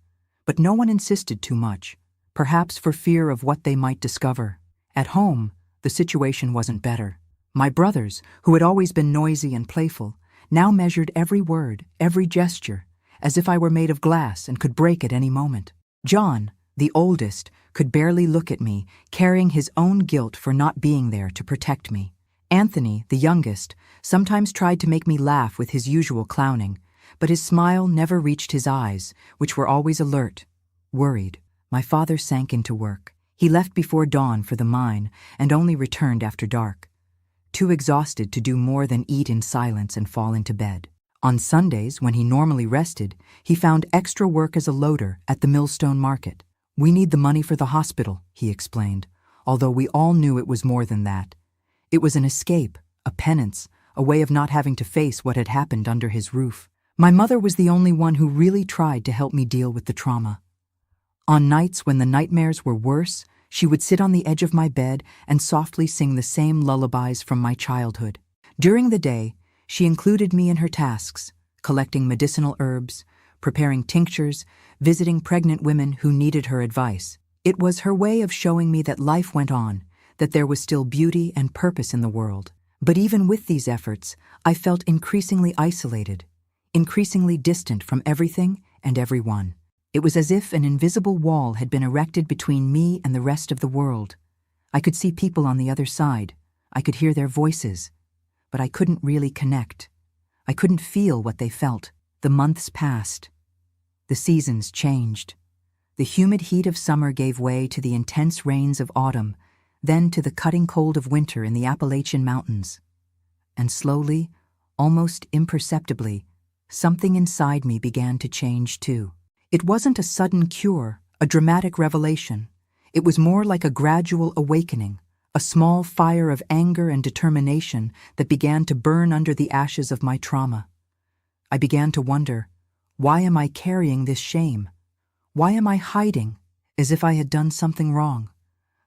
But no one insisted too much, perhaps for fear of what they might discover. At home, the situation wasn't better. My brothers, who had always been noisy and playful, now measured every word, every gesture, as if I were made of glass and could break at any moment. John, the oldest, could barely look at me, carrying his own guilt for not being there to protect me. Anthony, the youngest, sometimes tried to make me laugh with his usual clowning, but his smile never reached his eyes, which were always alert, worried. My father sank into work. He left before dawn for the mine and only returned after dark, too exhausted to do more than eat in silence and fall into bed. On Sundays, when he normally rested, he found extra work as a loader at the Millstone market. "We need the money for the hospital," he explained, although we all knew it was more than that. It was an escape, a penance, a way of not having to face what had happened under his roof. My mother was the only one who really tried to help me deal with the trauma. On nights when the nightmares were worse, she would sit on the edge of my bed and softly sing the same lullabies from my childhood. During the day, she included me in her tasks, collecting medicinal herbs, preparing tinctures, visiting pregnant women who needed her advice. It was her way of showing me that life went on, that there was still beauty and purpose in the world. But even with these efforts, I felt increasingly isolated, increasingly distant from everything and everyone. It was as if an invisible wall had been erected between me and the rest of the world. I could see people on the other side. I could hear their voices, but I couldn't really connect. I couldn't feel what they felt. The months passed. The seasons changed. The humid heat of summer gave way to the intense rains of autumn, then to the cutting cold of winter in the Appalachian Mountains. And slowly, almost imperceptibly, something inside me began to change too. It wasn't a sudden cure, a dramatic revelation. It was more like a gradual awakening, a small fire of anger and determination that began to burn under the ashes of my trauma. I began to wonder, why am I carrying this shame? Why am I hiding, as if I had done something wrong?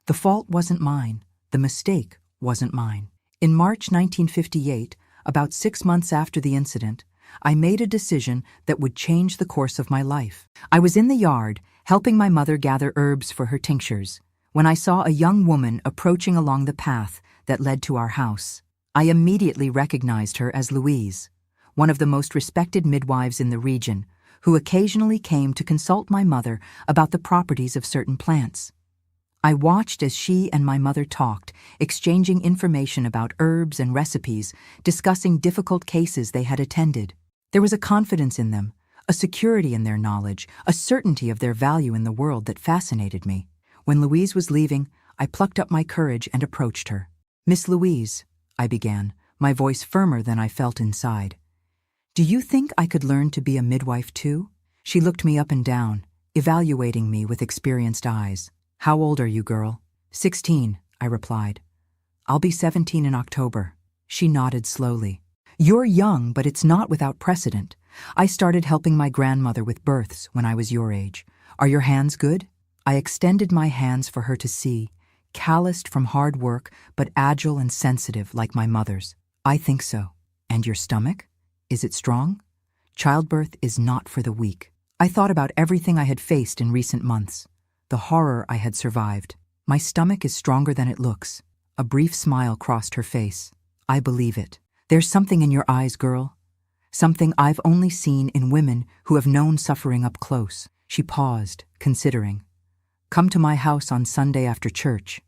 The fault wasn't mine. The mistake wasn't mine. In March 1958, about 6 months after the incident, I made a decision that would change the course of my life. I was in the yard, helping my mother gather herbs for her tinctures, when I saw a young woman approaching along the path that led to our house. I immediately recognized her as Louise, one of the most respected midwives in the region, who occasionally came to consult my mother about the properties of certain plants. I watched as she and my mother talked, exchanging information about herbs and recipes, discussing difficult cases they had attended. There was a confidence in them, a security in their knowledge, a certainty of their value in the world that fascinated me. When Louise was leaving, I plucked up my courage and approached her. "Miss Louise," I began, my voice firmer than I felt inside. "Do you think I could learn to be a midwife too?" She looked me up and down, evaluating me with experienced eyes. "How old are you, girl?" 16, I replied. "I'll be 17 in October." She nodded slowly. "You're young, but it's not without precedent. I started helping my grandmother with births when I was your age. Are your hands good?" I extended my hands for her to see, calloused from hard work, but agile and sensitive like my mother's. "I think so." "And your stomach? Is it strong?" "Childbirth is not for the weak." I thought about everything I had faced in recent months, the horror I had survived. "My stomach is stronger than it looks." A brief smile crossed her face. "I believe it. There's something in your eyes, girl. Something I've only seen in women who have known suffering up close." She paused, considering. "Come to my house on Sunday after church.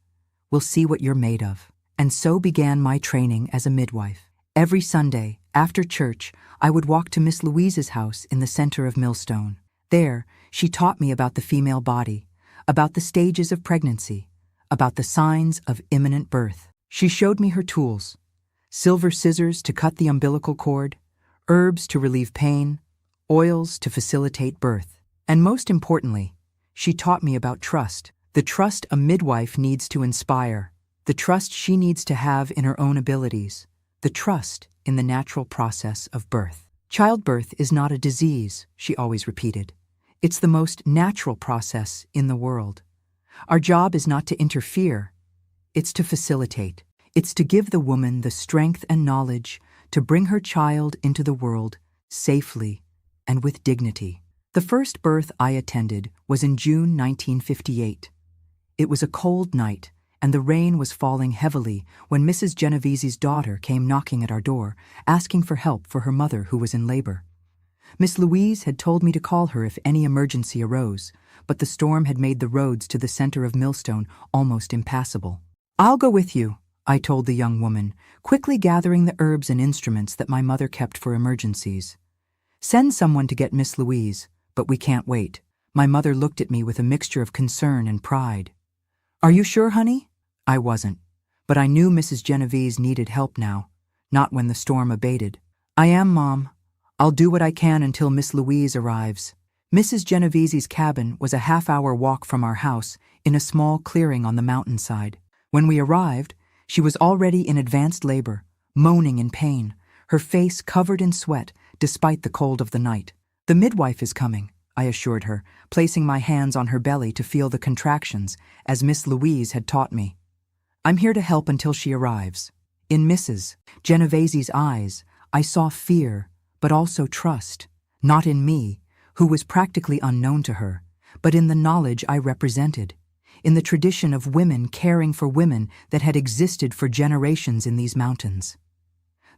We'll see what you're made of." And so began my training as a midwife. Every Sunday, after church, I would walk to Miss Louise's house in the center of Millstone. There, she taught me about the female body, about the stages of pregnancy, about the signs of imminent birth. She showed me her tools: silver scissors to cut the umbilical cord, herbs to relieve pain, oils to facilitate birth. And most importantly, she taught me about trust, the trust a midwife needs to inspire, the trust she needs to have in her own abilities, the trust in the natural process of birth. "Childbirth is not a disease," she always repeated. "It's the most natural process in the world. Our job is not to interfere, it's to facilitate. It's to give the woman the strength and knowledge to bring her child into the world safely and with dignity. The first birth I attended was in June 1958. It was a cold night, and the rain was falling heavily when Mrs. Genovese's daughter came knocking at our door, asking for help for her mother who was in labor. Miss Louise had told me to call her if any emergency arose, but the storm had made the roads to the center of Millstone almost impassable. "I'll go with you," I told the young woman, quickly gathering the herbs and instruments that my mother kept for emergencies. "Send someone to get Miss Louise, but we can't wait." My mother looked at me with a mixture of concern and pride. "Are you sure, honey?" I wasn't, but I knew Mrs. Genovese needed help now, not when the storm abated. "I am, Mom. I'll do what I can until Miss Louise arrives." Mrs. Genovese's cabin was a half-hour walk from our house in a small clearing on the mountainside. When we arrived, she was already in advanced labor, moaning in pain, her face covered in sweat despite the cold of the night. "The midwife is coming," I assured her, placing my hands on her belly to feel the contractions, as Miss Louise had taught me. "I'm here to help until she arrives." In Mrs. Genovese's eyes, I saw fear, but also trust, not in me, who was practically unknown to her, but in the knowledge I represented, in the tradition of women caring for women that had existed for generations in these mountains.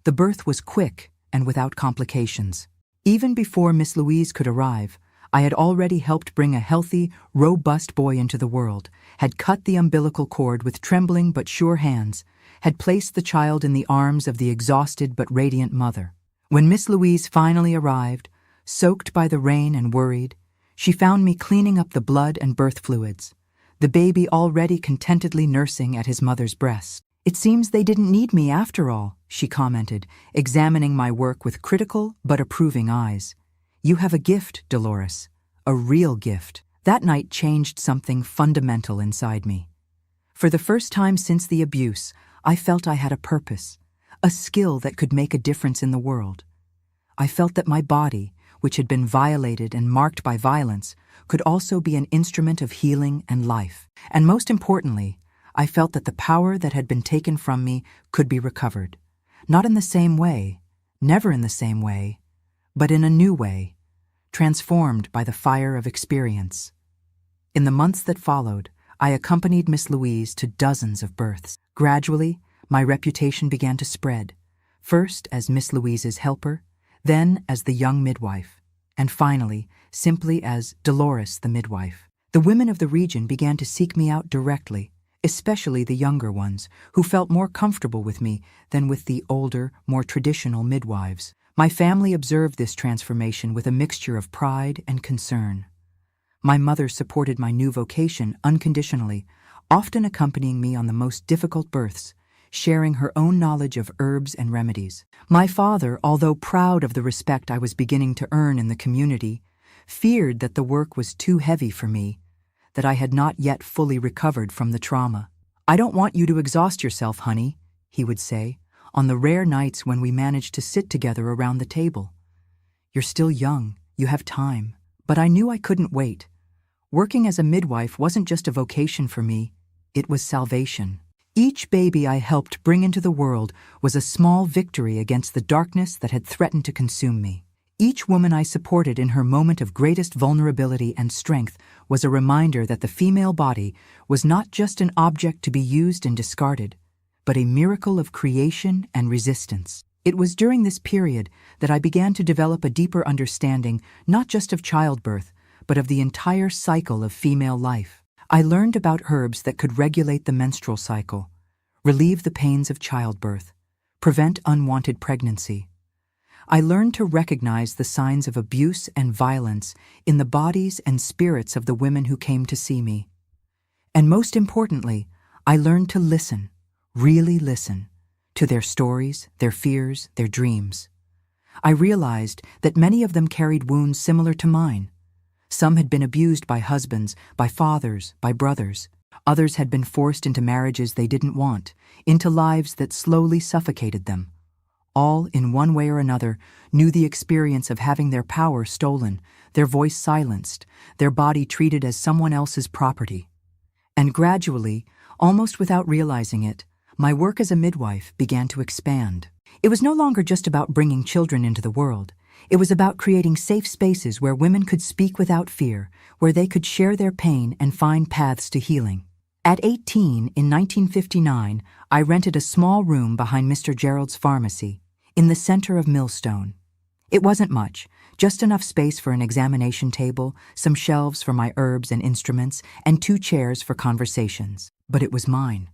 The birth was quick and without complications. Even before Miss Louise could arrive, I had already helped bring a healthy, robust boy into the world, had cut the umbilical cord with trembling but sure hands, had placed the child in the arms of the exhausted but radiant mother. When Miss Louise finally arrived, soaked by the rain and worried, she found me cleaning up the blood and birth fluids, the baby already contentedly nursing at his mother's breast. "It seems they didn't need me after all," she commented, examining my work with critical but approving eyes. "You have a gift, Dolores, a real gift." That night changed something fundamental inside me. For the first time since the abuse, I felt I had a purpose, a skill that could make a difference in the world. I felt that my body, which had been violated and marked by violence, could also be an instrument of healing and life. And most importantly, I felt that the power that had been taken from me could be recovered. Not in the same way, never in the same way, but in a new way, transformed by the fire of experience. In the months that followed, I accompanied Miss Louise to dozens of births. Gradually, my reputation began to spread, first as Miss Louise's helper, then as the young midwife, and finally, simply as Dolores the midwife. The women of the region began to seek me out directly, especially the younger ones, who felt more comfortable with me than with the older, more traditional midwives. My family observed this transformation with a mixture of pride and concern. My mother supported my new vocation unconditionally, often accompanying me on the most difficult births, sharing her own knowledge of herbs and remedies. My father, although proud of the respect I was beginning to earn in the community, feared that the work was too heavy for me, that I had not yet fully recovered from the trauma. "I don't want you to exhaust yourself, honey," he would say, on the rare nights when we managed to sit together around the table. "You're still young, you have time." But I knew I couldn't wait. Working as a midwife wasn't just a vocation for me, it was salvation. Each baby I helped bring into the world was a small victory against the darkness that had threatened to consume me. Each woman I supported in her moment of greatest vulnerability and strength was a reminder that the female body was not just an object to be used and discarded, but a miracle of creation and resistance. It was during this period that I began to develop a deeper understanding not just of childbirth, but of the entire cycle of female life. I learned about herbs that could regulate the menstrual cycle, relieve the pains of childbirth, prevent unwanted pregnancy. I learned to recognize the signs of abuse and violence in the bodies and spirits of the women who came to see me. And most importantly, I learned to listen, really listen, to their stories, their fears, their dreams. I realized that many of them carried wounds similar to mine. Some had been abused by husbands, by fathers, by brothers. Others had been forced into marriages they didn't want, into lives that slowly suffocated them. All, in one way or another, knew the experience of having their power stolen, their voice silenced, their body treated as someone else's property. And gradually, almost without realizing it, my work as a midwife began to expand. It was no longer just about bringing children into the world. It was about creating safe spaces where women could speak without fear, where they could share their pain and find paths to healing. At 18, in 1959, I rented a small room behind Mr. Gerald's pharmacy, in the center of Millstone. It wasn't much, just enough space for an examination table, some shelves for my herbs and instruments, and 2 chairs for conversations. But it was mine.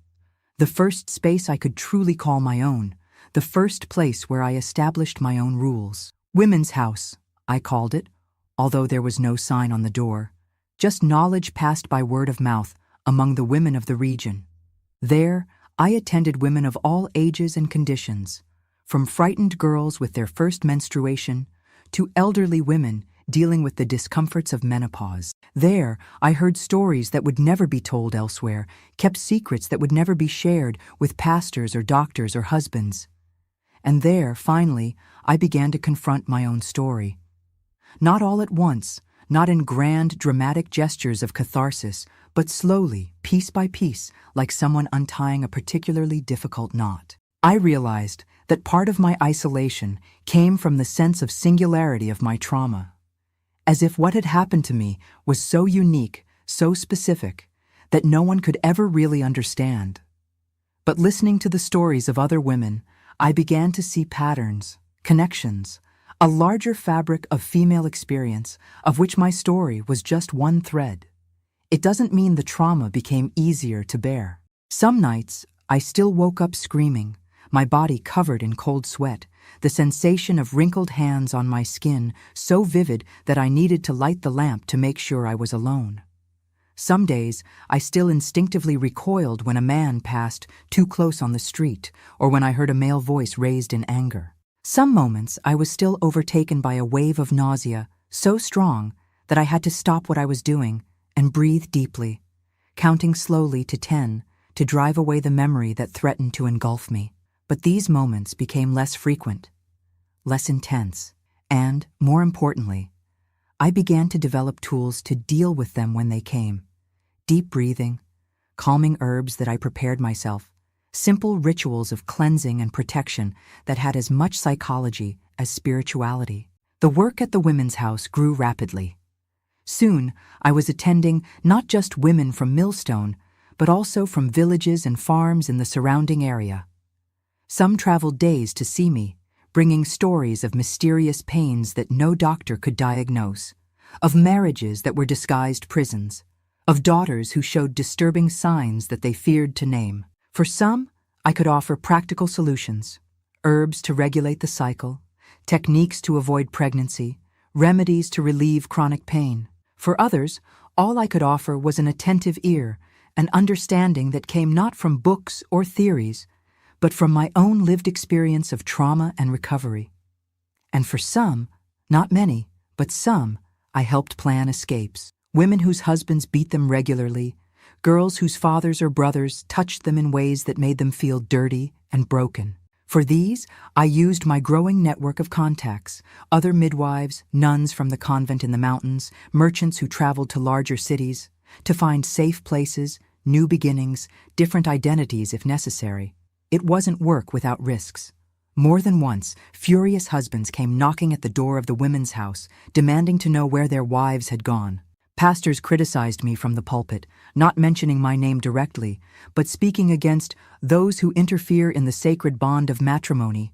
The first space I could truly call my own, the first place where I established my own rules. Women's House, I called it, although there was no sign on the door, just knowledge passed by word of mouth among the women of the region. There, I attended women of all ages and conditions, from frightened girls with their first menstruation to elderly women dealing with the discomforts of menopause. There, I heard stories that would never be told elsewhere, kept secrets that would never be shared with pastors or doctors or husbands. And there, finally, I began to confront my own story. Not all at once, not in grand, dramatic gestures of catharsis, but slowly, piece by piece, like someone untying a particularly difficult knot. I realized that part of my isolation came from the sense of singularity of my trauma, as if what had happened to me was so unique, so specific, that no one could ever really understand. But listening to the stories of other women, I began to see patterns, connections, a larger fabric of female experience of which my story was just one thread. It doesn't mean the trauma became easier to bear. Some nights, I still woke up screaming, my body covered in cold sweat, the sensation of wrinkled hands on my skin so vivid that I needed to light the lamp to make sure I was alone. Some days, I still instinctively recoiled when a man passed too close on the street, or when I heard a male voice raised in anger. Some moments, I was still overtaken by a wave of nausea, so strong that I had to stop what I was doing and breathe deeply, counting slowly to 10 to drive away the memory that threatened to engulf me. But these moments became less frequent, less intense, and, more importantly, I began to develop tools to deal with them when they came. Deep breathing, calming herbs that I prepared myself, simple rituals of cleansing and protection that had as much psychology as spirituality. The work at the Women's House grew rapidly. Soon, I was attending not just women from Millstone, but also from villages and farms in the surrounding area. Some traveled days to see me, bringing stories of mysterious pains that no doctor could diagnose, of marriages that were disguised prisons, of daughters who showed disturbing signs that they feared to name. For some, I could offer practical solutions, herbs to regulate the cycle, techniques to avoid pregnancy, remedies to relieve chronic pain. For others, all I could offer was an attentive ear, an understanding that came not from books or theories, but from my own lived experience of trauma and recovery. And for some, not many, but some, I helped plan escapes. Women whose husbands beat them regularly, girls whose fathers or brothers touched them in ways that made them feel dirty and broken. For these, I used my growing network of contacts, other midwives, nuns from the convent in the mountains, merchants who traveled to larger cities, to find safe places, new beginnings, different identities if necessary. It wasn't work without risks. More than once, furious husbands came knocking at the door of the Women's House, demanding to know where their wives had gone. Pastors criticized me from the pulpit, not mentioning my name directly, but speaking against those who interfere in the sacred bond of matrimony,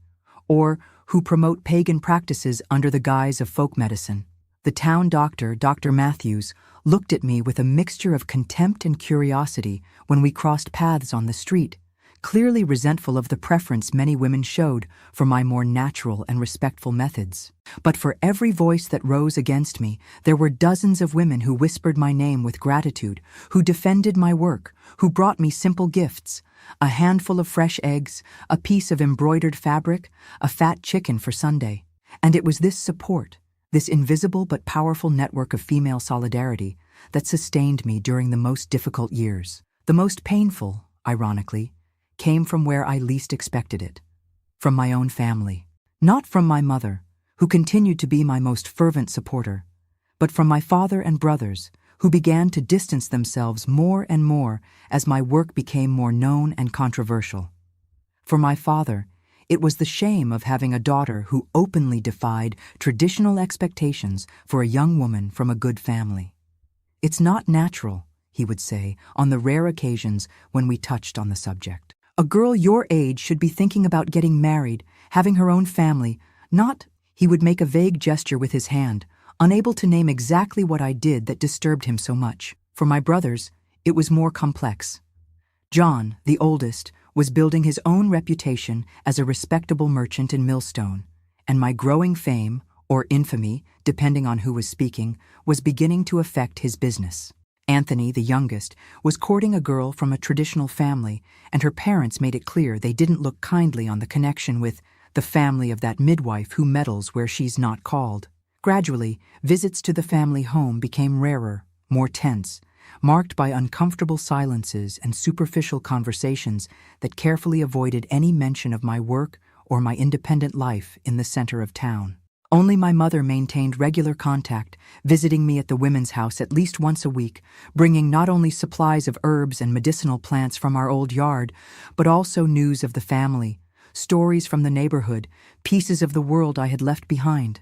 or who promote pagan practices under the guise of folk medicine. The town doctor, Dr. Matthews, looked at me with a mixture of contempt and curiosity when we crossed paths on the street, clearly resentful of the preference many women showed for my more natural and respectful methods. But for every voice that rose against me, there were dozens of women who whispered my name with gratitude, who defended my work, who brought me simple gifts, a handful of fresh eggs, a piece of embroidered fabric, a fat chicken for Sunday. And it was this support, this invisible but powerful network of female solidarity, that sustained me during the most difficult years. The most painful, ironically, came from where I least expected it, from my own family. Not from my mother, who continued to be my most fervent supporter, but from my father and brothers, who began to distance themselves more and more as my work became more known and controversial. For my father, it was the shame of having a daughter who openly defied traditional expectations for a young woman from a good family. "It's not natural," he would say, on the rare occasions when we touched on the subject. "A girl your age should be thinking about getting married, having her own family, not—" He would make a vague gesture with his hand, unable to name exactly what I did that disturbed him so much. For my brothers, it was more complex. John, the oldest, was building his own reputation as a respectable merchant in Millstone, and my growing fame, or infamy, depending on who was speaking, was beginning to affect his business. Anthony, the youngest, was courting a girl from a traditional family, and her parents made it clear they didn't look kindly on the connection with the family of that midwife who meddles where she's not called. Gradually, visits to the family home became rarer, more tense, marked by uncomfortable silences and superficial conversations that carefully avoided any mention of my work or my independent life in the center of town. Only my mother maintained regular contact, visiting me at the women's house at least once a week, bringing not only supplies of herbs and medicinal plants from our old yard, but also news of the family, stories from the neighborhood, pieces of the world I had left behind.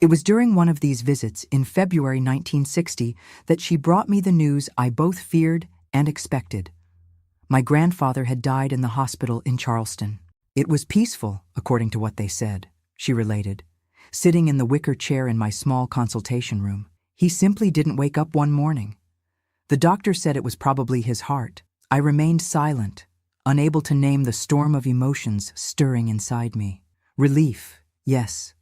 It was during one of these visits in February 1960 that she brought me the news I both feared and expected. My grandfather had died in the hospital in Charleston. "It was peaceful, according to what they said," she related, sitting in the wicker chair in my small consultation room. "He simply didn't wake up one morning. The doctor said it was probably his heart." I remained silent, unable to name the storm of emotions stirring inside me. Relief, yes.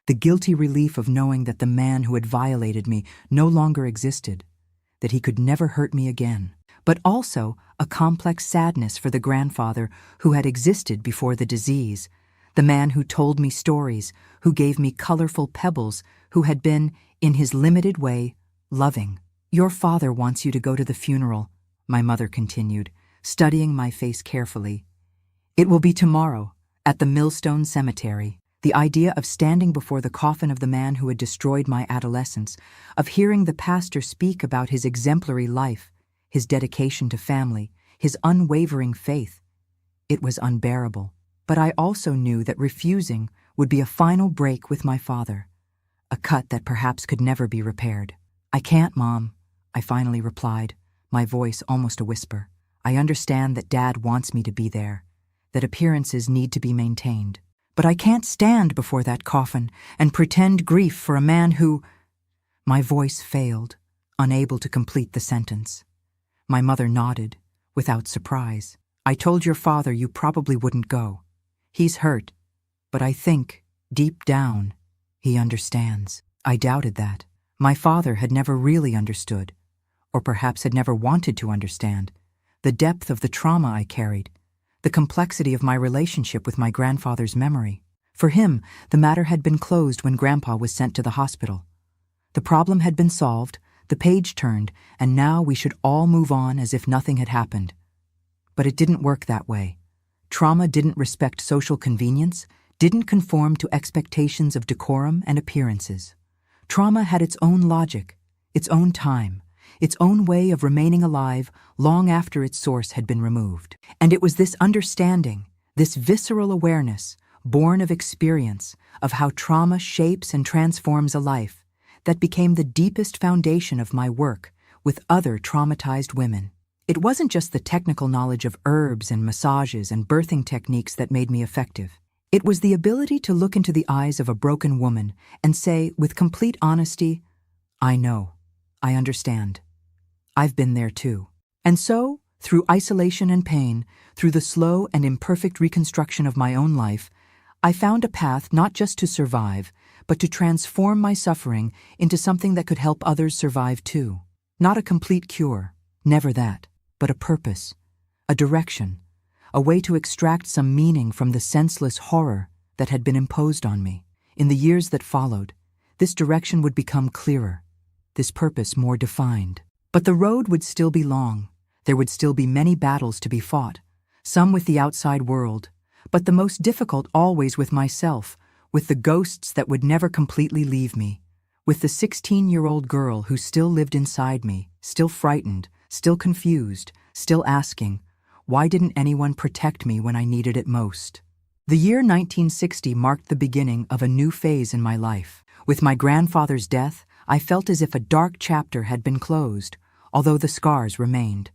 The guilty relief of knowing that the man who had violated me no longer existed, that he could never hurt me again. But also a complex sadness for the grandfather who had existed before the disease, the man who told me stories, who gave me colorful pebbles, who had been, in his limited way, loving. "Your father wants you to go to the funeral," my mother continued, studying my face carefully. "It will be tomorrow, at the Millstone Cemetery." The idea of standing before the coffin of the man who had destroyed my adolescence, of hearing the pastor speak about his exemplary life, his dedication to family, his unwavering faith, it was unbearable. But I also knew that refusing would be a final break with my father, a cut that perhaps could never be repaired. "I can't, Mom," I finally replied, my voice almost a whisper. "I understand that Dad wants me to be there, that appearances need to be maintained. But I can't stand before that coffin and pretend grief for a man who—" My voice failed, unable to complete the sentence. My mother nodded, without surprise. "I told your father you probably wouldn't go. He's hurt, but I think, deep down, he understands." I doubted that. My father had never really understood, or perhaps had never wanted to understand, the depth of the trauma I carried, the complexity of my relationship with my grandfather's memory. For him, the matter had been closed when Grandpa was sent to the hospital. The problem had been solved, the page turned, and now we should all move on as if nothing had happened. But it didn't work that way. Trauma didn't respect social convenience, didn't conform to expectations of decorum and appearances. Trauma had its own logic, its own time, its own way of remaining alive long after its source had been removed. And it was this understanding, this visceral awareness, born of experience, of how trauma shapes and transforms a life, that became the deepest foundation of my work with other traumatized women. It wasn't just the technical knowledge of herbs and massages and birthing techniques that made me effective. It was the ability to look into the eyes of a broken woman and say, with complete honesty, "I know, I understand. I've been there too." And so, through isolation and pain, through the slow and imperfect reconstruction of my own life, I found a path not just to survive, but to transform my suffering into something that could help others survive too. Not a complete cure, never that, but a purpose, a direction, a way to extract some meaning from the senseless horror that had been imposed on me. In the years that followed, this direction would become clearer, this purpose more defined. But the road would still be long. There would still be many battles to be fought, some with the outside world, but the most difficult always with myself, with the ghosts that would never completely leave me, with the 16-year-old girl who still lived inside me, still frightened, still confused, still asking, Why didn't anyone protect me when I needed it most? The year 1960 marked the beginning of a new phase in my life. With my grandfather's death, I felt as if a dark chapter had been closed, although the scars remained.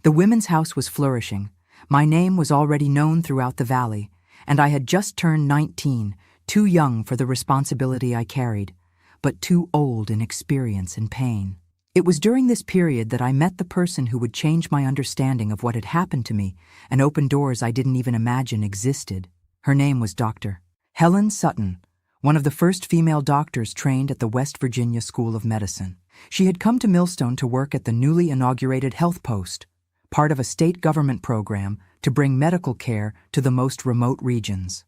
The women's house was flourishing. My name was already known throughout the valley, and I had just turned 19, too young for the responsibility I carried, but too old in experience and pain. It was during this period that I met the person who would change my understanding of what had happened to me and open doors I didn't even imagine existed. Her name was Dr. Helen Sutton, one of the first female doctors trained at the West Virginia School of Medicine. She had come to Millstone to work at the newly inaugurated health post, part of a state government program to bring medical care to the most remote regions.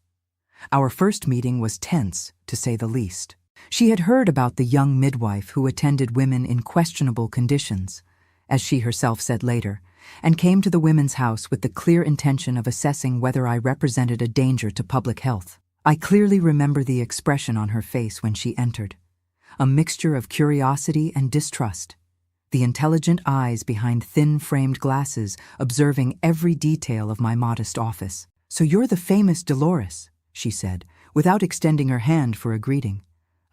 Our first meeting was tense, to say the least. She had heard about the young midwife who attended women in questionable conditions, as she herself said later, and came to the women's house with the clear intention of assessing whether I represented a danger to public health. I clearly remember the expression on her face when she entered, a mixture of curiosity and distrust, the intelligent eyes behind thin-framed glasses observing every detail of my modest office. "So you're the famous Dolores," she said, without extending her hand for a greeting.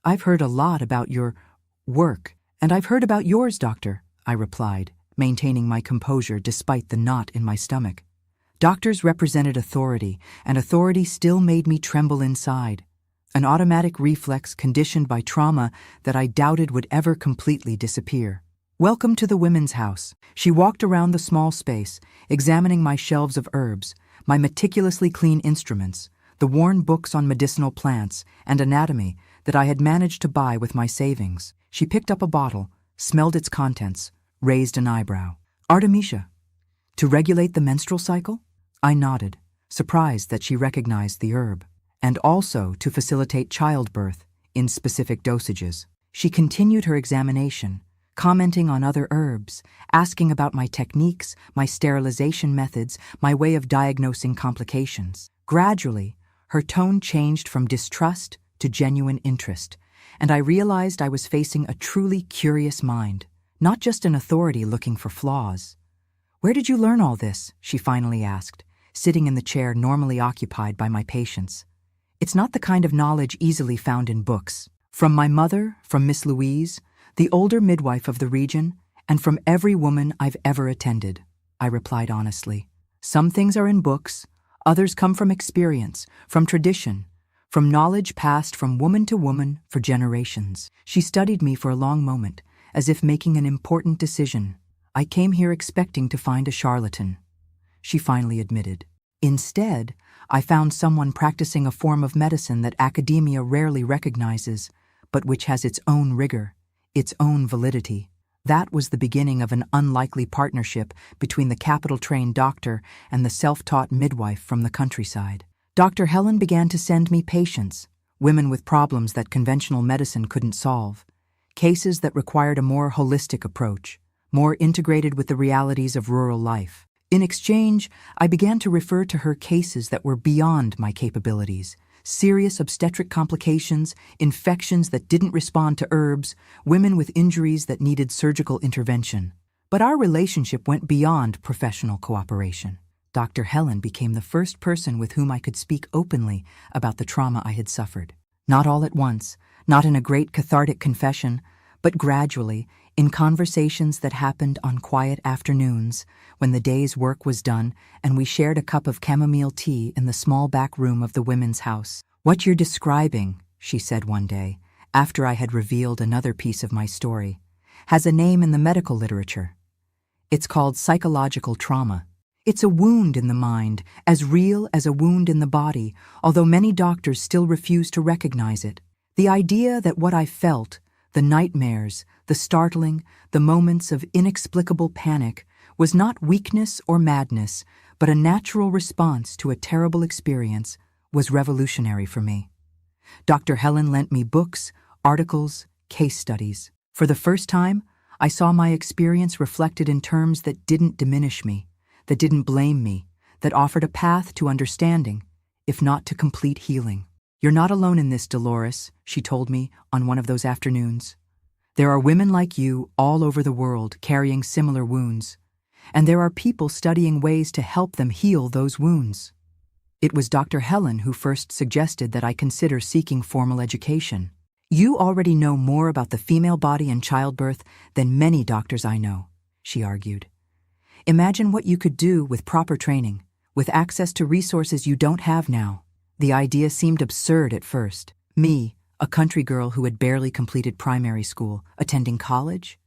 "I've heard a lot about your work, and I've heard about yours, doctor," I replied, maintaining my composure despite the knot in my stomach. Doctors represented authority, and authority still made me tremble inside, an automatic reflex conditioned by trauma that I doubted would ever completely disappear. "Welcome to the women's house." She walked around the small space, examining my shelves of herbs, my meticulously clean instruments, the worn books on medicinal plants and anatomy that I had managed to buy with my savings. She picked up a bottle, smelled its contents, raised an eyebrow. "Artemisia, to regulate the menstrual cycle?" I nodded, surprised that she recognized the herb. "And also to facilitate childbirth in specific dosages." She continued her examination, commenting on other herbs, asking about my techniques, my sterilization methods, my way of diagnosing complications. Gradually, her tone changed from distrust to genuine interest, and I realized I was facing a truly curious mind, not just an authority looking for flaws. "Where did you learn all this?" she finally asked, sitting in the chair normally occupied by my patients. "It's not the kind of knowledge easily found in books." "From my mother, from Miss Louise, the older midwife of the region, and from every woman I've ever attended," I replied honestly. "Some things are in books, others come from experience, from tradition, from knowledge passed from woman to woman for generations." She studied me for a long moment, as if making an important decision. "I came here expecting to find a charlatan," she finally admitted. "Instead, I found someone practicing a form of medicine that academia rarely recognizes, but which has its own rigor, its own validity." That was the beginning of an unlikely partnership between the capital-trained doctor and the self-taught midwife from the countryside. Dr. Helen began to send me patients, women with problems that conventional medicine couldn't solve, cases that required a more holistic approach, more integrated with the realities of rural life. In exchange, I began to refer to her cases that were beyond my capabilities: serious obstetric complications, infections that didn't respond to herbs, women with injuries that needed surgical intervention. But our relationship went beyond professional cooperation. Dr. Helen became the first person with whom I could speak openly about the trauma I had suffered. Not all at once, not in a great cathartic confession, but gradually, in conversations that happened on quiet afternoons, when the day's work was done and we shared a cup of chamomile tea in the small back room of the women's house. "What you're describing," she said one day, after I had revealed another piece of my story, "has a name in the medical literature. It's called psychological trauma. It's a wound in the mind, as real as a wound in the body, although many doctors still refuse to recognize it. The idea that what I felt, the nightmares, the startling, the moments of inexplicable panic, was not weakness or madness, but a natural response to a terrible experience, was revolutionary for me." Dr. Helen lent me books, articles, case studies. For the first time, I saw my experience reflected in terms that didn't diminish me, that didn't blame me, that offered a path to understanding, if not to complete healing. "You're not alone in this, Dolores," she told me on one of those afternoons. "There are women like you all over the world carrying similar wounds. and there are people studying ways to help them heal those wounds. It was Dr. Helen who first suggested that I consider seeking formal education. You already know more about the female body and childbirth than many doctors I know, she argued. Imagine what you could do with proper training, with access to resources you don't have now. The idea seemed absurd at first. Me, a country girl who had barely completed primary school, attending college?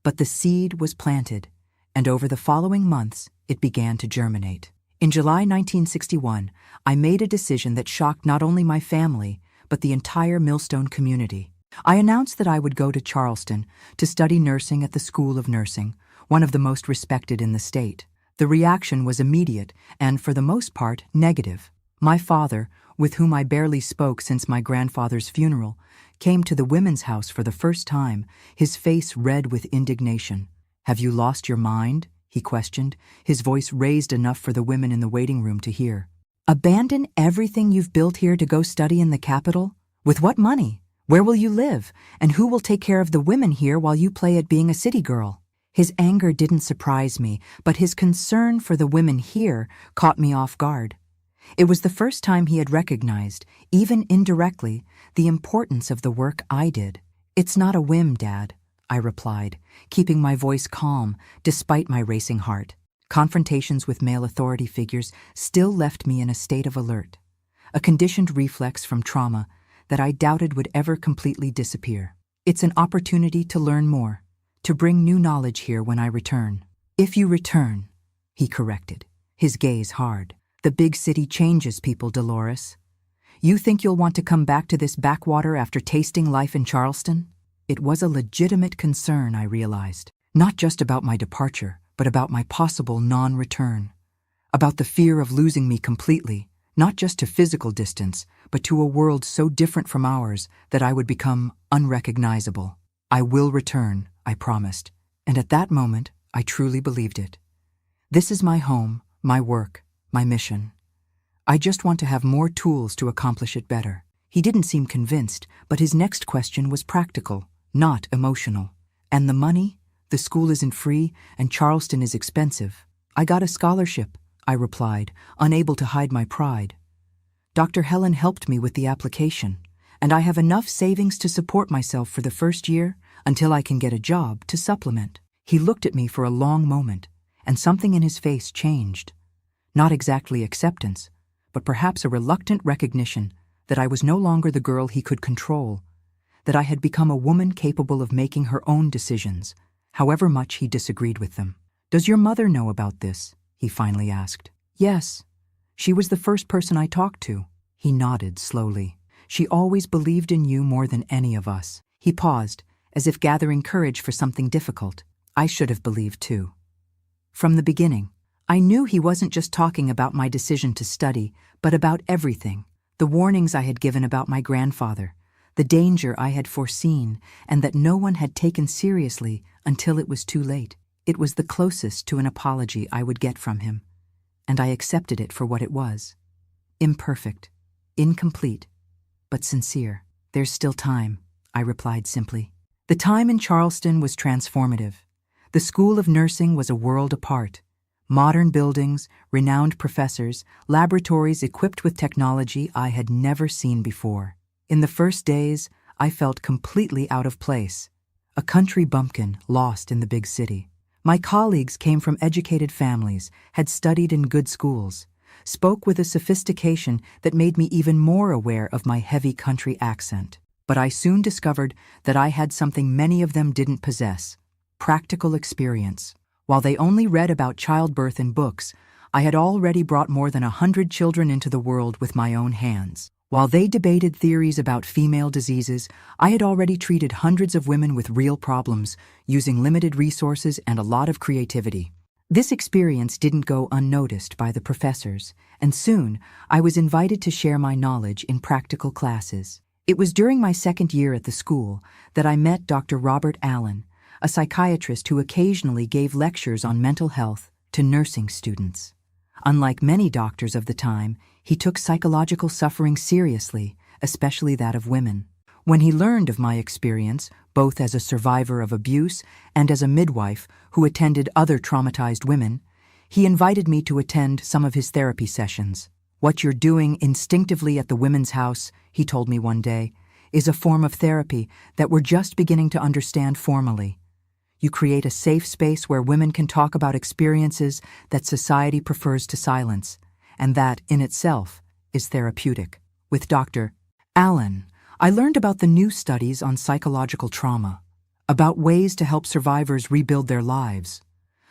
But the seed was planted, and over the following months, it began to germinate. In July 1961, I made a decision that shocked not only my family, but the entire Millstone community. I announced that I would go to Charleston to study nursing at the School of Nursing, one of the most respected in the state. The reaction was immediate and, for the most part, negative. My father, with whom I barely spoke since my grandfather's funeral, came to the women's house for the first time, his face red with indignation. "Have you lost your mind?" he questioned, his voice raised enough for the women in the waiting room to hear. "Abandon everything you've built here to go study in the capital? With what money? Where will you live? And who will take care of the women here while you play at being a city girl?" His anger didn't surprise me, but his concern for the women here caught me off guard. It was the first time he had recognized, even indirectly, the importance of the work I did. "It's not a whim, Dad," I replied, keeping my voice calm despite my racing heart. Confrontations with male authority figures still left me in a state of alert, a conditioned reflex from trauma that I doubted would ever completely disappear. "It's an opportunity to learn more, to bring new knowledge here when I return." "If you return," he corrected, his gaze hard. "The big city changes people, Dolores. You think you'll want to come back to this backwater after tasting life in Charleston?" It was a legitimate concern, I realized, not just about my departure, but about my possible non-return, about the fear of losing me completely, not just to physical distance, but to a world so different from ours that I would become unrecognizable. "I will return," I promised, and at that moment, I truly believed it. This is my home, my work, my mission. I just want to have more tools to accomplish it better. He didn't seem convinced, but his next question was practical, not emotional. "And the money? The school isn't free, and Charleston is expensive." "I got a scholarship," I replied, unable to hide my pride. "Dr. Helen helped me with the application, and I have enough savings to support myself for the first year until I can get a job to supplement." He looked at me for a long moment, and something in his face changed. Not exactly acceptance, but perhaps a reluctant recognition that I was no longer the girl he could control, that I had become a woman capable of making her own decisions, however much he disagreed with them. "Does your mother know about this?" he finally asked. "Yes. She was the first person I talked to." He nodded slowly. "She always believed in you more than any of us." He paused, as if gathering courage for something difficult. I should have believed too. From the beginning, I knew he wasn't just talking about my decision to study, but about everything. The warnings I had given about my grandfather, the danger I had foreseen, and that no one had taken seriously until it was too late. It was the closest to an apology I would get from him, and I accepted it for what it was. Imperfect, incomplete, but sincere. "There's still time," I replied simply. The time in Charleston was transformative. The School of Nursing was a world apart. Modern buildings, renowned professors, laboratories equipped with technology I had never seen before. In the first days, I felt completely out of place, a country bumpkin lost in the big city. My colleagues came from educated families, had studied in good schools, spoke with a sophistication that made me even more aware of my heavy country accent. But I soon discovered that I had something many of them didn't possess: practical experience. While they only read about childbirth in books, I had already brought more than 100 children into the world with my own hands. While they debated theories about female diseases, I had already treated hundreds of women with real problems, using limited resources and a lot of creativity. This experience didn't go unnoticed by the professors, and soon I was invited to share my knowledge in practical classes. It was during my second year at the school that I met Dr. Robert Allen, a psychiatrist who occasionally gave lectures on mental health to nursing students. Unlike many doctors of the time, he took psychological suffering seriously, especially that of women. When he learned of my experience, both as a survivor of abuse and as a midwife who attended other traumatized women, he invited me to attend some of his therapy sessions. "What you're doing instinctively at the Women's House," he told me one day, "is a form of therapy that we're just beginning to understand formally. You create a safe space where women can talk about experiences that society prefers to silence, and that, in itself, is therapeutic." With Dr. Allen, I learned about the new studies on psychological trauma, about ways to help survivors rebuild their lives,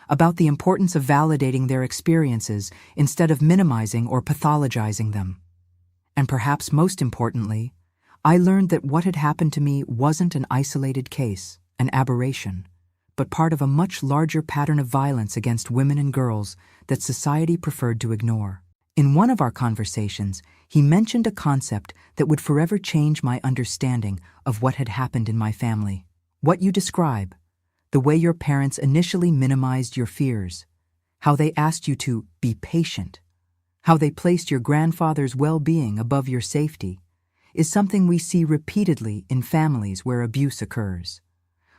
about the importance of validating their experiences instead of minimizing or pathologizing them. And perhaps most importantly, I learned that what had happened to me wasn't an isolated case, an aberration, but part of a much larger pattern of violence against women and girls that society preferred to ignore. In one of our conversations, he mentioned a concept that would forever change my understanding of what had happened in my family. What you describe, the way your parents initially minimized your fears, how they asked you to be patient, how they placed your grandfather's well-being above your safety, is something we see repeatedly in families where abuse occurs.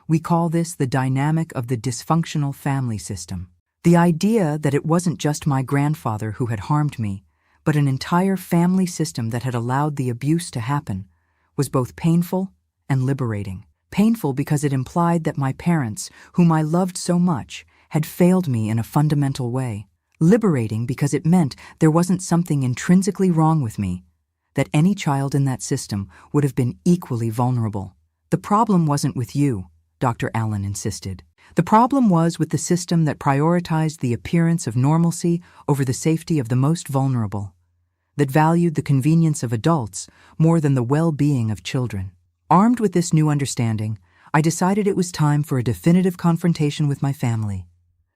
We call this the dynamic of the dysfunctional family system. The idea that it wasn't just my grandfather who had harmed me, but an entire family system that had allowed the abuse to happen, was both painful and liberating. Painful because it implied that my parents, whom I loved so much, had failed me in a fundamental way. Liberating because it meant there wasn't something intrinsically wrong with me, that any child in that system would have been equally vulnerable. "The problem wasn't with you," Dr. Allen insisted. "The problem was with the system that prioritized the appearance of normalcy over the safety of the most vulnerable, that valued the convenience of adults more than the well-being of children." Armed with this new understanding, I decided it was time for a definitive confrontation with my family.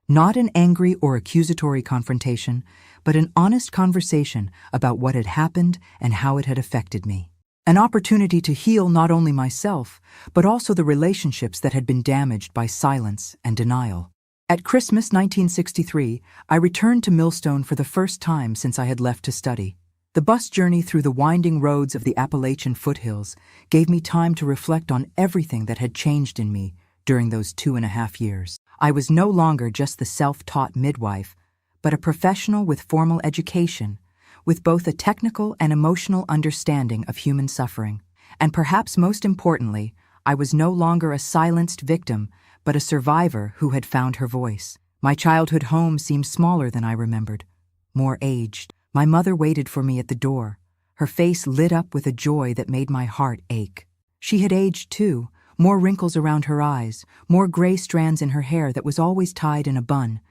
Not an angry or accusatory confrontation, but an honest conversation about what had happened and how it had affected me. An opportunity to heal not only myself, but also the relationships that had been damaged by silence and denial. At Christmas 1963, I returned to Millstone for the first time since I had left to study. The bus journey through the winding roads of the Appalachian foothills gave me time to reflect on everything that had changed in me during those 2.5 years. I was no longer just the self-taught midwife, but a professional with formal education, with both a technical and emotional understanding of human suffering. And perhaps most importantly, I was no longer a silenced victim, but a survivor who had found her voice. My childhood home seemed smaller than I remembered, more aged. My mother waited for me at the door, her face lit up with a joy that made my heart ache. She had aged too, more wrinkles around her eyes, more gray strands in her hair that was always tied in a bun.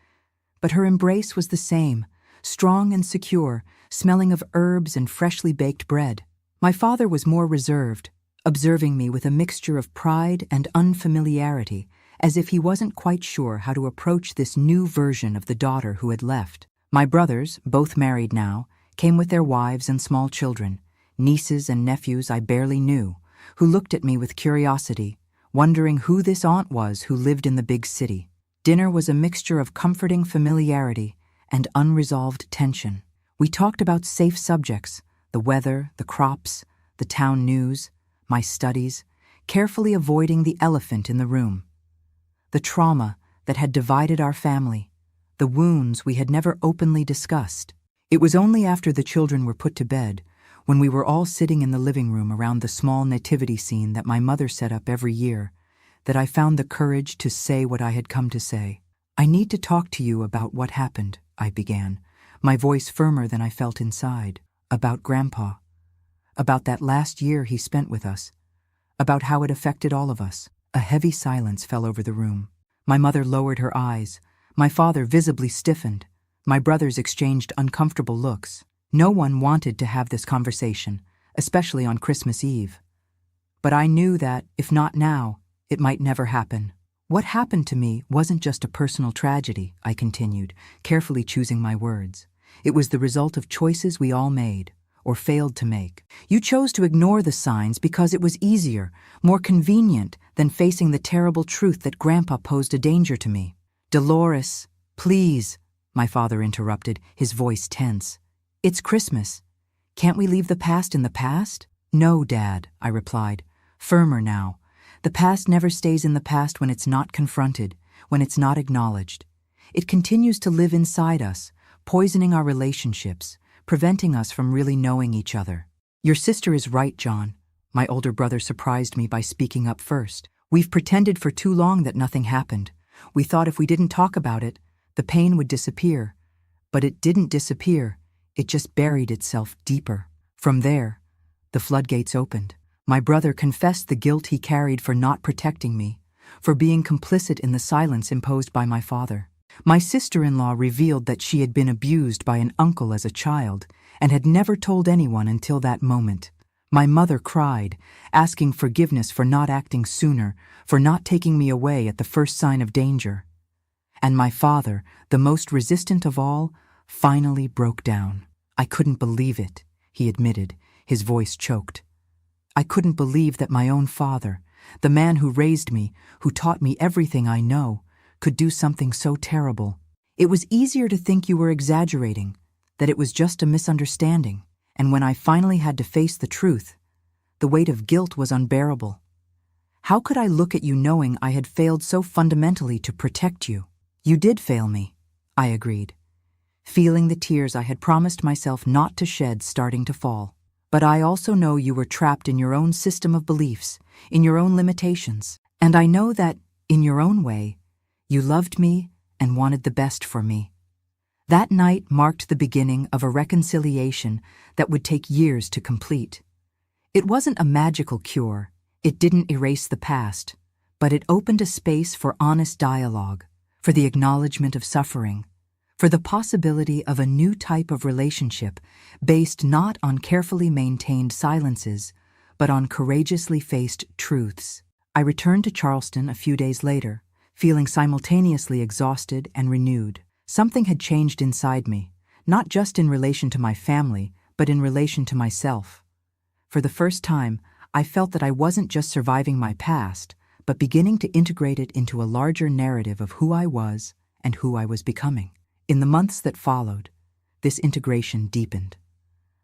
But her embrace was the same, strong and secure, smelling of herbs and freshly baked bread. My father was more reserved, observing me with a mixture of pride and unfamiliarity, as if he wasn't quite sure how to approach this new version of the daughter who had left. My brothers, both married now, came with their wives and small children, nieces and nephews I barely knew, who looked at me with curiosity, wondering who this aunt was who lived in the big city. Dinner was a mixture of comforting familiarity and unresolved tension. We talked about safe subjects, the weather, the crops, the town news, my studies, carefully avoiding the elephant in the room. The trauma that had divided our family, the wounds we had never openly discussed. It was only after the children were put to bed, when we were all sitting in the living room around the small nativity scene that my mother set up every year, that I found the courage to say what I had come to say. "I need to talk to you about what happened," I began, my voice firmer than I felt inside. "About Grandpa. About that last year he spent with us. About how it affected all of us." A heavy silence fell over the room. My mother lowered her eyes. My father visibly stiffened. My brothers exchanged uncomfortable looks. No one wanted to have this conversation, especially on Christmas Eve. But I knew that, if not now, it might never happen. "What happened to me wasn't just a personal tragedy," I continued, carefully choosing my words. "It was the result of choices we all made, or failed to make. You chose to ignore the signs because it was easier, more convenient than facing the terrible truth that Grandpa posed a danger to me." "Dolores, please," my father interrupted, his voice tense. "It's Christmas. Can't we leave the past in the past?" "No, Dad," I replied, firmer now. The past never stays in the past when it's not confronted, when it's not acknowledged. It continues to live inside us, poisoning our relationships, preventing us from really knowing each other. Your sister is right, John. My older brother surprised me by speaking up first. We've pretended for too long that nothing happened. We thought if we didn't talk about it, the pain would disappear. But it didn't disappear. It just buried itself deeper. From there, the floodgates opened. My brother confessed the guilt he carried for not protecting me, for being complicit in the silence imposed by my father. My sister-in-law revealed that she had been abused by an uncle as a child and had never told anyone until that moment. My mother cried, asking forgiveness for not acting sooner, for not taking me away at the first sign of danger. And my father, the most resistant of all, finally broke down. I couldn't believe it, he admitted, his voice choked. I couldn't believe that my own father, the man who raised me, who taught me everything I know, could do something so terrible. It was easier to think you were exaggerating, that it was just a misunderstanding, and when I finally had to face the truth, the weight of guilt was unbearable. How could I look at you knowing I had failed so fundamentally to protect you? You did fail me, I agreed, feeling the tears I had promised myself not to shed starting to fall. But I also know you were trapped in your own system of beliefs, in your own limitations, and I know that, in your own way, you loved me and wanted the best for me. That night marked the beginning of a reconciliation that would take years to complete. It wasn't a magical cure, it didn't erase the past, but it opened a space for honest dialogue, for the acknowledgement of suffering, for the possibility of a new type of relationship based not on carefully maintained silences, but on courageously faced truths. I returned to Charleston a few days later, feeling simultaneously exhausted and renewed. Something had changed inside me, not just in relation to my family, but in relation to myself. For the first time, I felt that I wasn't just surviving my past, but beginning to integrate it into a larger narrative of who I was and who I was becoming. In the months that followed, this integration deepened.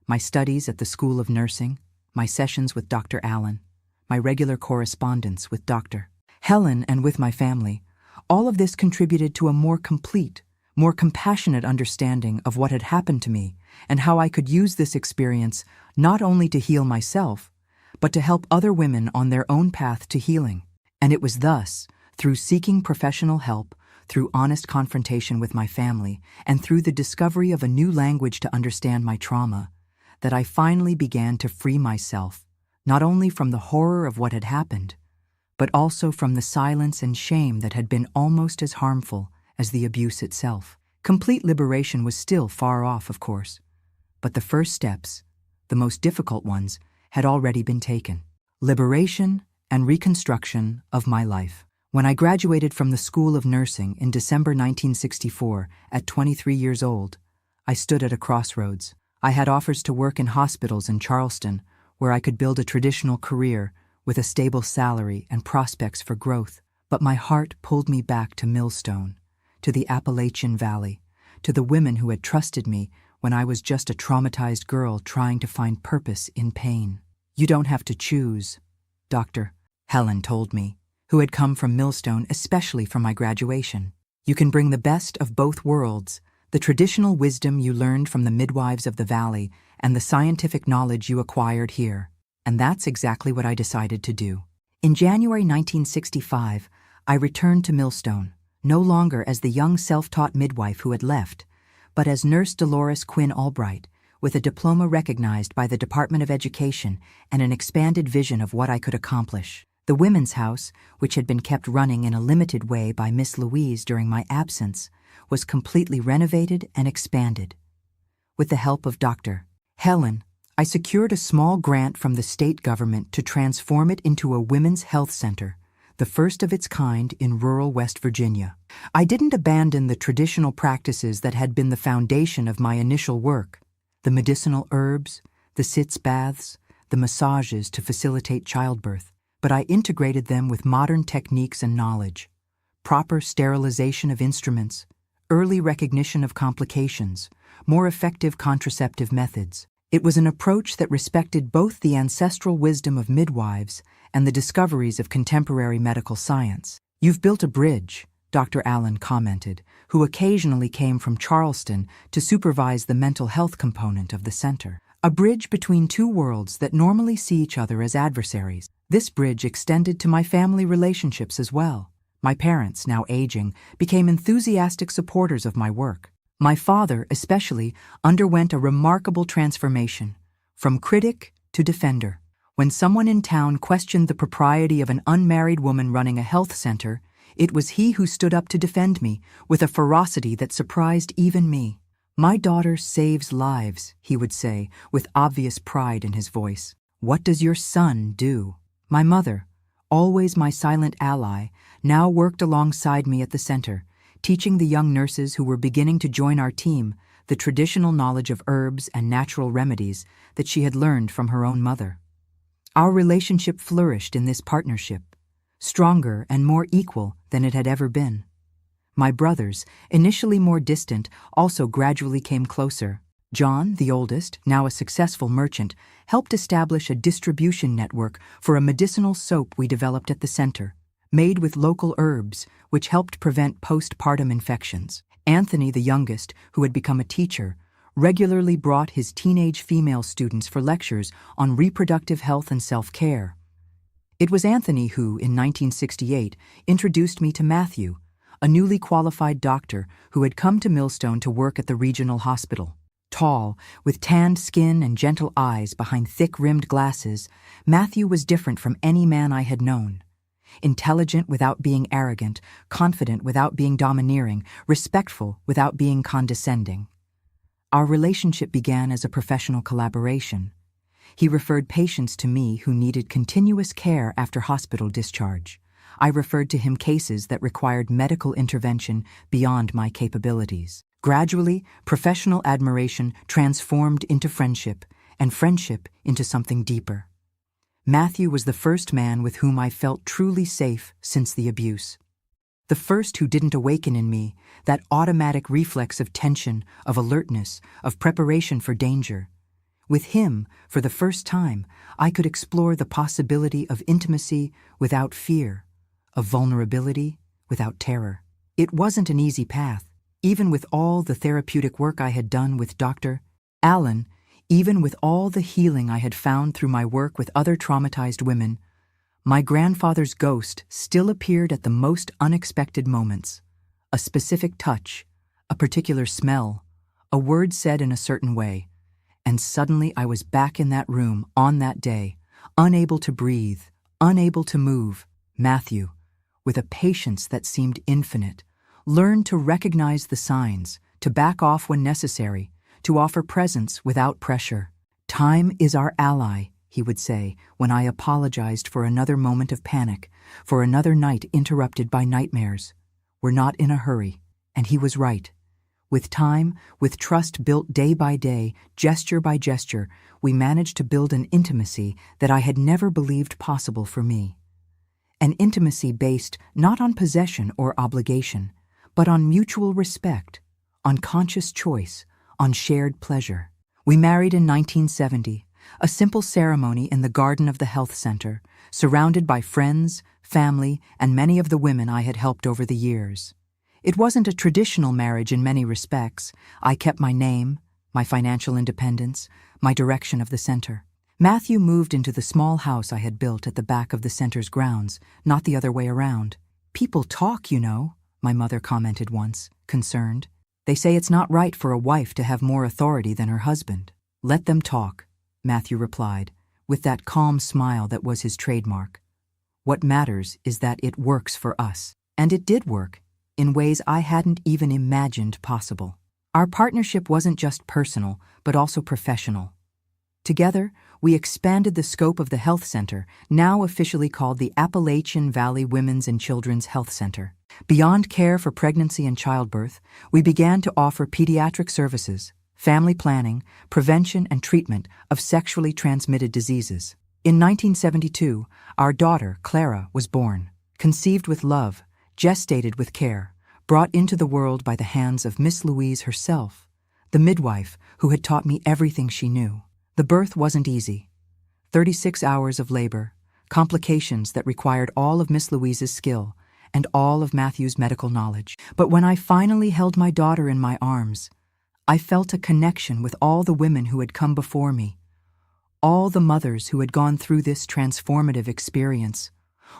My studies at the School of Nursing, my sessions with Dr. Allen, my regular correspondence with Dr. Helen and with my family, all of this contributed to a more complete, more compassionate understanding of what had happened to me and how I could use this experience not only to heal myself, but to help other women on their own path to healing. And it was thus, through seeking professional help, through honest confrontation with my family, and through the discovery of a new language to understand my trauma, that I finally began to free myself, not only from the horror of what had happened, but also from the silence and shame that had been almost as harmful as the abuse itself. Complete liberation was still far off, of course, but the first steps, the most difficult ones, had already been taken. Liberation and reconstruction of my life. When I graduated from the School of Nursing in December 1964, at 23 years old, I stood at a crossroads. I had offers to work in hospitals in Charleston, where I could build a traditional career with a stable salary and prospects for growth. But my heart pulled me back to Millstone, to the Appalachian Valley, to the women who had trusted me when I was just a traumatized girl trying to find purpose in pain. You don't have to choose, Dr. Helen told me, who had come from Millstone especially for my graduation. You can bring the best of both worlds, the traditional wisdom you learned from the midwives of the valley and the scientific knowledge you acquired here. And that's exactly what I decided to do. In January 1965, I returned to Millstone, no longer as the young self-taught midwife who had left, but as Nurse Dolores Quinn Albright, with a diploma recognized by the Department of Education and an expanded vision of what I could accomplish. The Women's House, which had been kept running in a limited way by Miss Louise during my absence, was completely renovated and expanded. With the help of Dr. Helen, I secured a small grant from the state government to transform it into a women's health center, the first of its kind in rural West Virginia. I didn't abandon the traditional practices that had been the foundation of my initial work, the medicinal herbs, the sitz baths, the massages to facilitate childbirth, but I integrated them with modern techniques and knowledge, proper sterilization of instruments, early recognition of complications, more effective contraceptive methods. It was an approach that respected both the ancestral wisdom of midwives and the discoveries of contemporary medical science. "You've built a bridge," Dr. Allen commented, who occasionally came from Charleston to supervise the mental health component of the center. "A bridge between two worlds that normally see each other as adversaries." This bridge extended to my family relationships as well. My parents, now aging, became enthusiastic supporters of my work. My father, especially, underwent a remarkable transformation, from critic to defender. When someone in town questioned the propriety of an unmarried woman running a health center, it was he who stood up to defend me with a ferocity that surprised even me. "My daughter saves lives," he would say, with obvious pride in his voice. "What does your son do?" My mother, always my silent ally, now worked alongside me at the center, teaching the young nurses who were beginning to join our team the traditional knowledge of herbs and natural remedies that she had learned from her own mother. Our relationship flourished in this partnership, stronger and more equal than it had ever been. My brothers, initially more distant, also gradually came closer. John, the oldest, now a successful merchant, helped establish a distribution network for a medicinal soap we developed at the center, made with local herbs, which helped prevent postpartum infections. Anthony, the youngest, who had become a teacher, regularly brought his teenage female students for lectures on reproductive health and self-care. It was Anthony who, in 1968, introduced me to Matthew, a newly qualified doctor who had come to Millstone to work at the regional hospital. Tall, with tanned skin and gentle eyes behind thick-rimmed glasses, Matthew was different from any man I had known. Intelligent without being arrogant, confident without being domineering, respectful without being condescending. Our relationship began as a professional collaboration. He referred patients to me who needed continuous care after hospital discharge. I referred to him cases that required medical intervention beyond my capabilities. Gradually, professional admiration transformed into friendship, and friendship into something deeper. Matthew was the first man with whom I felt truly safe since the abuse. The first who didn't awaken in me that automatic reflex of tension, of alertness, of preparation for danger. With him, for the first time, I could explore the possibility of intimacy without fear, of vulnerability without terror. It wasn't an easy path. Even with all the therapeutic work I had done with Dr. Allen, even with all the healing I had found through my work with other traumatized women, my grandfather's ghost still appeared at the most unexpected moments. A specific touch, a particular smell, a word said in a certain way, and suddenly I was back in that room on that day, unable to breathe, unable to move. Matthew, with a patience that seemed infinite, learned to recognize the signs, to back off when necessary, to offer presence without pressure. "Time is our ally," he would say when I apologized for another moment of panic, for another night interrupted by nightmares. "We're not in a hurry," and he was right. With time, with trust built day by day, gesture by gesture, we managed to build an intimacy that I had never believed possible for me. An intimacy based not on possession or obligation, but on mutual respect, on conscious choice, on shared pleasure. We married in 1970, a simple ceremony in the garden of the health center, surrounded by friends, family, and many of the women I had helped over the years. It wasn't a traditional marriage in many respects. I kept my name, my financial independence, my direction of the center. Matthew moved into the small house I had built at the back of the center's grounds, not the other way around. "People talk, you know," my mother commented once, concerned. "They say it's not right for a wife to have more authority than her husband." "Let them talk," Matthew replied, with that calm smile that was his trademark. "What matters is that it works for us." And it did work, in ways I hadn't even imagined possible. Our partnership wasn't just personal, but also professional. Together, we expanded the scope of the health center, now officially called the Appalachian Valley Women's and Children's Health Center. Beyond care for pregnancy and childbirth, we began to offer pediatric services, family planning, prevention and treatment of sexually transmitted diseases. In 1972, our daughter, Clara, was born, conceived with love, gestated with care, brought into the world by the hands of Miss Louise herself, the midwife who had taught me everything she knew. The birth wasn't easy. 36 hours of labor, complications that required all of Miss Louise's skill and all of Matthew's medical knowledge. But when I finally held my daughter in my arms, I felt a connection with all the women who had come before me, all the mothers who had gone through this transformative experience,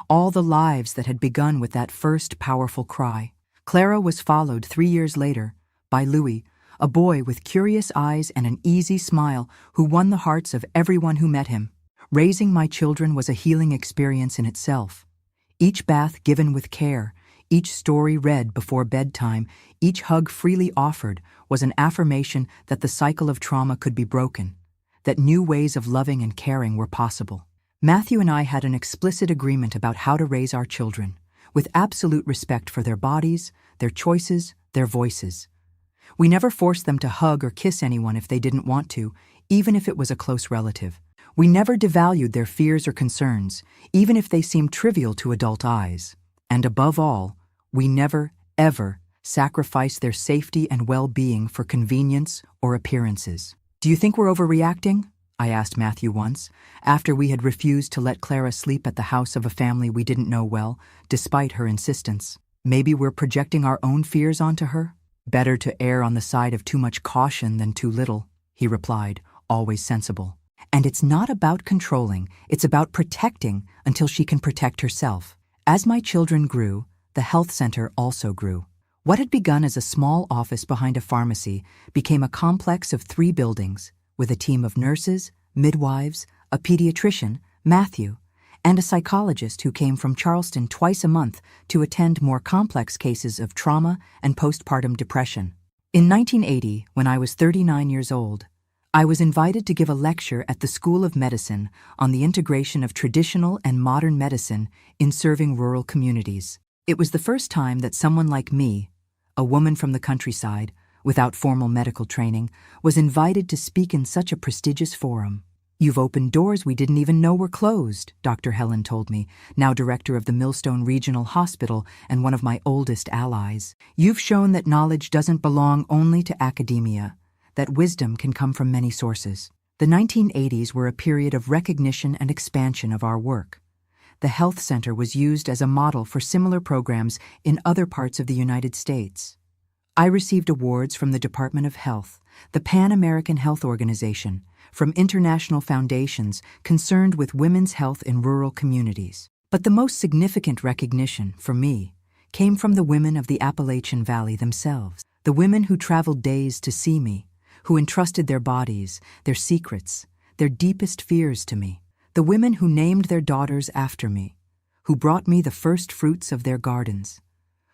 all the lives that had begun with that first powerful cry. Clara was followed 3 years later by Louis, a boy with curious eyes and an easy smile who won the hearts of everyone who met him. Raising my children was a healing experience in itself. Each bath given with care, each story read before bedtime, each hug freely offered was an affirmation that the cycle of trauma could be broken, that new ways of loving and caring were possible. Matthew and I had an explicit agreement about how to raise our children, with absolute respect for their bodies, their choices, their voices. We never forced them to hug or kiss anyone if they didn't want to, even if it was a close relative. We never devalued their fears or concerns, even if they seemed trivial to adult eyes. And above all, we never, ever sacrificed their safety and well-being for convenience or appearances. "Do you think we're overreacting?" I asked Matthew once, after we had refused to let Clara sleep at the house of a family we didn't know well, despite her insistence. "Maybe we're projecting our own fears onto her? Better to err on the side of too much caution than too little," he replied, always sensible. "And it's not about controlling, it's about protecting until she can protect herself." As my children grew, the health center also grew. What had begun as a small office behind a pharmacy became a complex of 3 buildings, with a team of nurses, midwives, a pediatrician, Matthew, and a psychologist who came from Charleston twice a month to attend more complex cases of trauma and postpartum depression. In 1980, when I was 39 years old, I was invited to give a lecture at the School of Medicine on the integration of traditional and modern medicine in serving rural communities. It was the first time that someone like me, a woman from the countryside, without formal medical training, was invited to speak in such a prestigious forum. "You've opened doors we didn't even know were closed," Dr. Helen told me, now director of the Millstone Regional Hospital and one of my oldest allies. "You've shown that knowledge doesn't belong only to academia, that wisdom can come from many sources." The 1980s were a period of recognition and expansion of our work. The health center was used as a model for similar programs in other parts of the United States. I received awards from the Department of Health, the Pan American Health Organization, from international foundations concerned with women's health in rural communities. But the most significant recognition, for me, came from the women of the Appalachian Valley themselves, the women who traveled days to see me, who entrusted their bodies, their secrets, their deepest fears to me, the women who named their daughters after me, who brought me the first fruits of their gardens,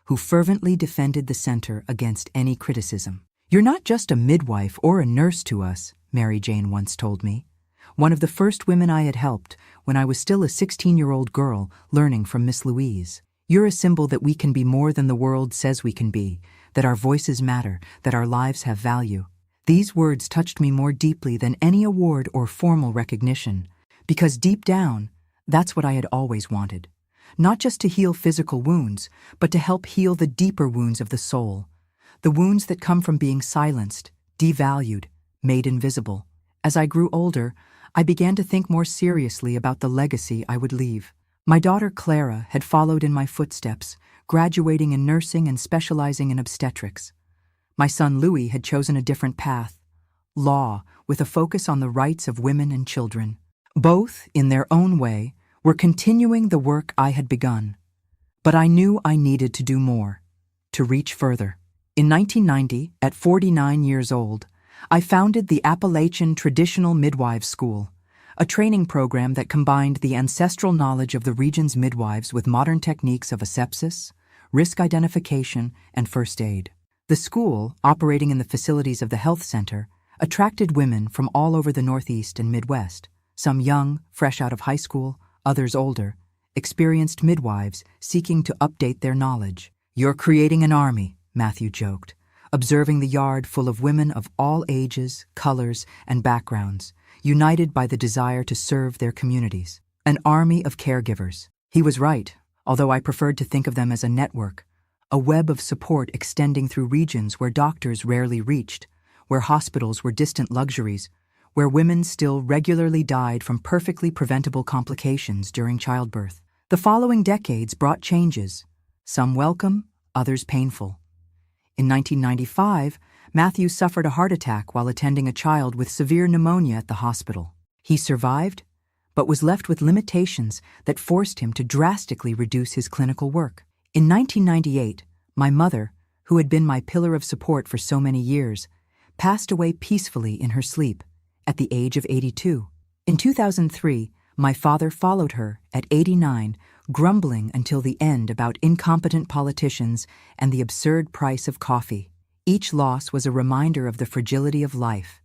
who fervently defended the center against any criticism. "You're not just a midwife or a nurse to us," Mary Jane once told me, one of the first women I had helped when I was still a 16-year-old girl learning from Miss Louise. "You're a symbol that we can be more than the world says we can be, that our voices matter, that our lives have value." These words touched me more deeply than any award or formal recognition, because deep down, that's what I had always wanted. Not just to heal physical wounds, but to help heal the deeper wounds of the soul, the wounds that come from being silenced, devalued, made invisible. As I grew older, I began to think more seriously about the legacy I would leave. My daughter Clara had followed in my footsteps, graduating in nursing and specializing in obstetrics. My son Louis had chosen a different path, law, with a focus on the rights of women and children. Both, in their own way, were continuing the work I had begun. But I knew I needed to do more, to reach further. In 1990, at 49 years old, I founded the Appalachian Traditional Midwives School, a training program that combined the ancestral knowledge of the region's midwives with modern techniques of asepsis, risk identification, and first aid. The school, operating in the facilities of the health center, attracted women from all over the Northeast and Midwest, some young, fresh out of high school, others older, experienced midwives seeking to update their knowledge. "You're creating an army," Matthew joked, observing the yard full of women of all ages, colors, and backgrounds, united by the desire to serve their communities. An army of caregivers. He was right, although I preferred to think of them as a network, a web of support extending through regions where doctors rarely reached, where hospitals were distant luxuries, where women still regularly died from perfectly preventable complications during childbirth. The following decades brought changes, some welcome, others painful. In 1995, Matthew suffered a heart attack while attending a child with severe pneumonia at the hospital. He survived, but was left with limitations that forced him to drastically reduce his clinical work. In 1998, my mother, who had been my pillar of support for so many years, passed away peacefully in her sleep at the age of 82. In 2003, my father followed her at 89, grumbling until the end about incompetent politicians and the absurd price of coffee. Each loss was a reminder of the fragility of life,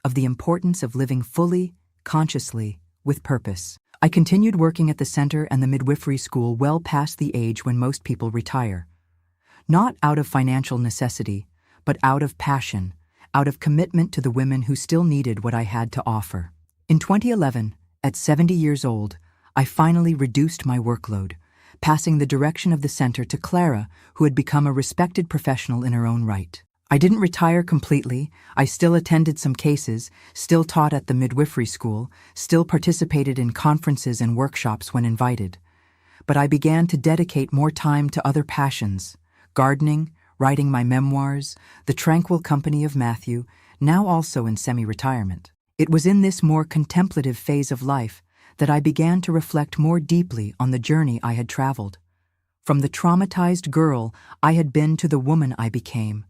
of the importance of living fully, consciously, with purpose. I continued working at the center and the midwifery school well past the age when most people retire. Not out of financial necessity, but out of passion, out of commitment to the women who still needed what I had to offer. In 2011, at 70 years old, I finally reduced my workload, passing the direction of the center to Clara, who had become a respected professional in her own right. I didn't retire completely. I still attended some cases, still taught at the midwifery school, still participated in conferences and workshops when invited. But I began to dedicate more time to other passions: gardening, writing my memoirs, the tranquil company of Matthew, now also in semi-retirement. It was in this more contemplative phase of life that I began to reflect more deeply on the journey I had traveled. From the traumatized girl I had been to the woman I became,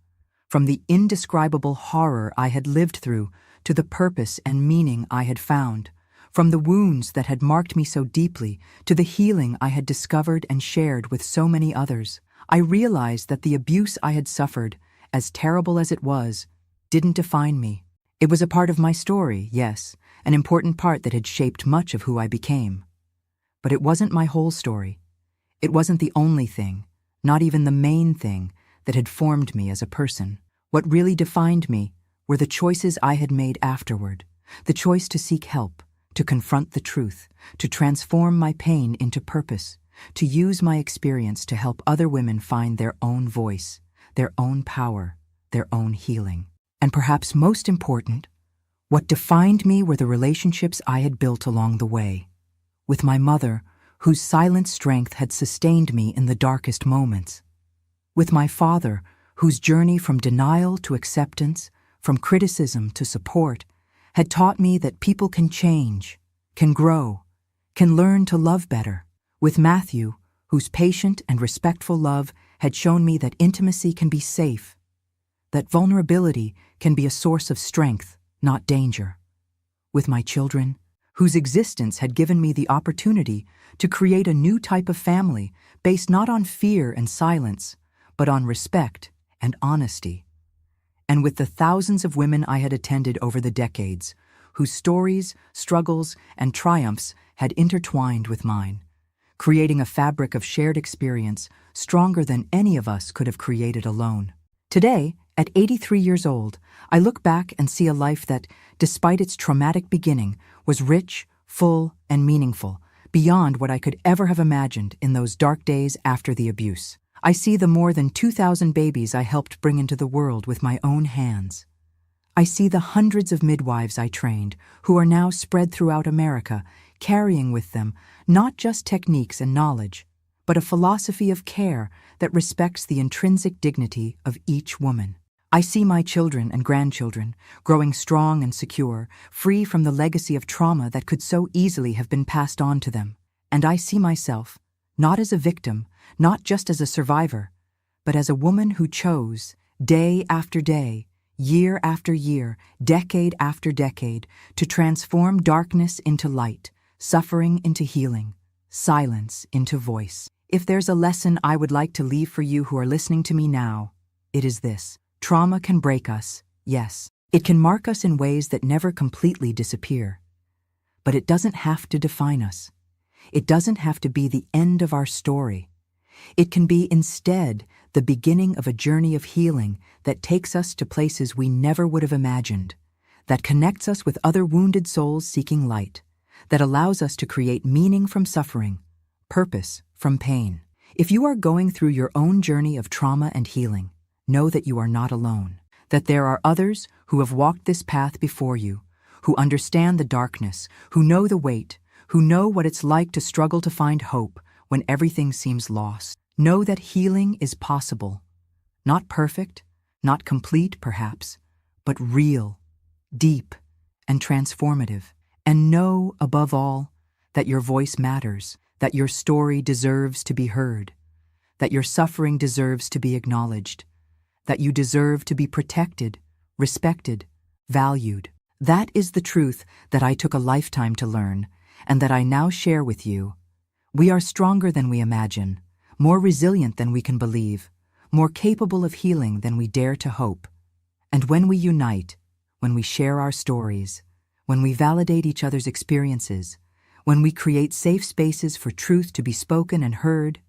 from the indescribable horror I had lived through to the purpose and meaning I had found, from the wounds that had marked me so deeply to the healing I had discovered and shared with so many others. I realized that the abuse I had suffered, as terrible as it was, didn't define me. It was a part of my story, yes, an important part that had shaped much of who I became. But it wasn't my whole story. It wasn't the only thing, not even the main thing, that had formed me as a person. What really defined me were the choices I had made afterward, the choice to seek help, to confront the truth, to transform my pain into purpose, to use my experience to help other women find their own voice, their own power, their own healing. And perhaps most important, what defined me were the relationships I had built along the way, with my mother, whose silent strength had sustained me in the darkest moments, with my father, whose journey from denial to acceptance, from criticism to support, had taught me that people can change, can grow, can learn to love better, with Matthew, whose patient and respectful love had shown me that intimacy can be safe, that vulnerability can be a source of strength, not danger, with my children, whose existence had given me the opportunity to create a new type of family based not on fear and silence, but on respect and honesty, and with the thousands of women I had attended over the decades, whose stories, struggles, and triumphs had intertwined with mine, creating a fabric of shared experience stronger than any of us could have created alone. Today, at 83 years old, I look back and see a life that, despite its traumatic beginning, was rich, full, and meaningful, beyond what I could ever have imagined in those dark days after the abuse. I see the more than 2,000 babies I helped bring into the world with my own hands. I see the hundreds of midwives I trained, who are now spread throughout America, carrying with them not just techniques and knowledge, but a philosophy of care that respects the intrinsic dignity of each woman. I see my children and grandchildren growing strong and secure, free from the legacy of trauma that could so easily have been passed on to them. And I see myself, not as a victim, not just as a survivor, but as a woman who chose, day after day, year after year, decade after decade, to transform darkness into light, suffering into healing, silence into voice. If there's a lesson I would like to leave for you who are listening to me now, it is this. Trauma can break us, yes. It can mark us in ways that never completely disappear. But it doesn't have to define us. It doesn't have to be the end of our story. It can be instead the beginning of a journey of healing that takes us to places we never would have imagined, that connects us with other wounded souls seeking light, that allows us to create meaning from suffering, purpose from pain. If you are going through your own journey of trauma and healing, know that you are not alone, that there are others who have walked this path before you, who understand the darkness, who know the weight, who know what it's like to struggle to find hope when everything seems lost. Know that healing is possible. Not perfect, not complete perhaps, but real, deep, and transformative. And know, above all, that your voice matters, that your story deserves to be heard, that your suffering deserves to be acknowledged, that you deserve to be protected, respected, valued. That is the truth that I took a lifetime to learn, and that I now share with you. We are stronger than we imagine, more resilient than we can believe, more capable of healing than we dare to hope. And when we unite, when we share our stories, when we validate each other's experiences, when we create safe spaces for truth to be spoken and heard,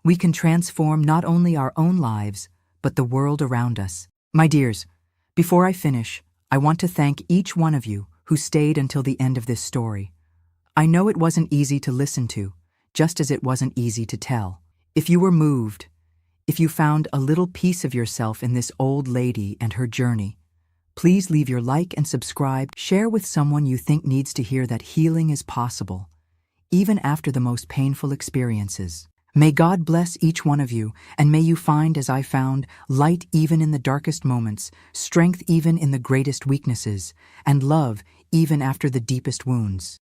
we can transform not only our own lives, but the world around us. My dears, before I finish, I want to thank each one of you who stayed until the end of this story. I know it wasn't easy to listen to, just as it wasn't easy to tell. If you were moved, if you found a little piece of yourself in this old lady and her journey, please leave your like and subscribe. Share with someone you think needs to hear that healing is possible, even after the most painful experiences. May God bless each one of you, and may you find, as I found, light even in the darkest moments, strength even in the greatest weaknesses, and love even after the deepest wounds.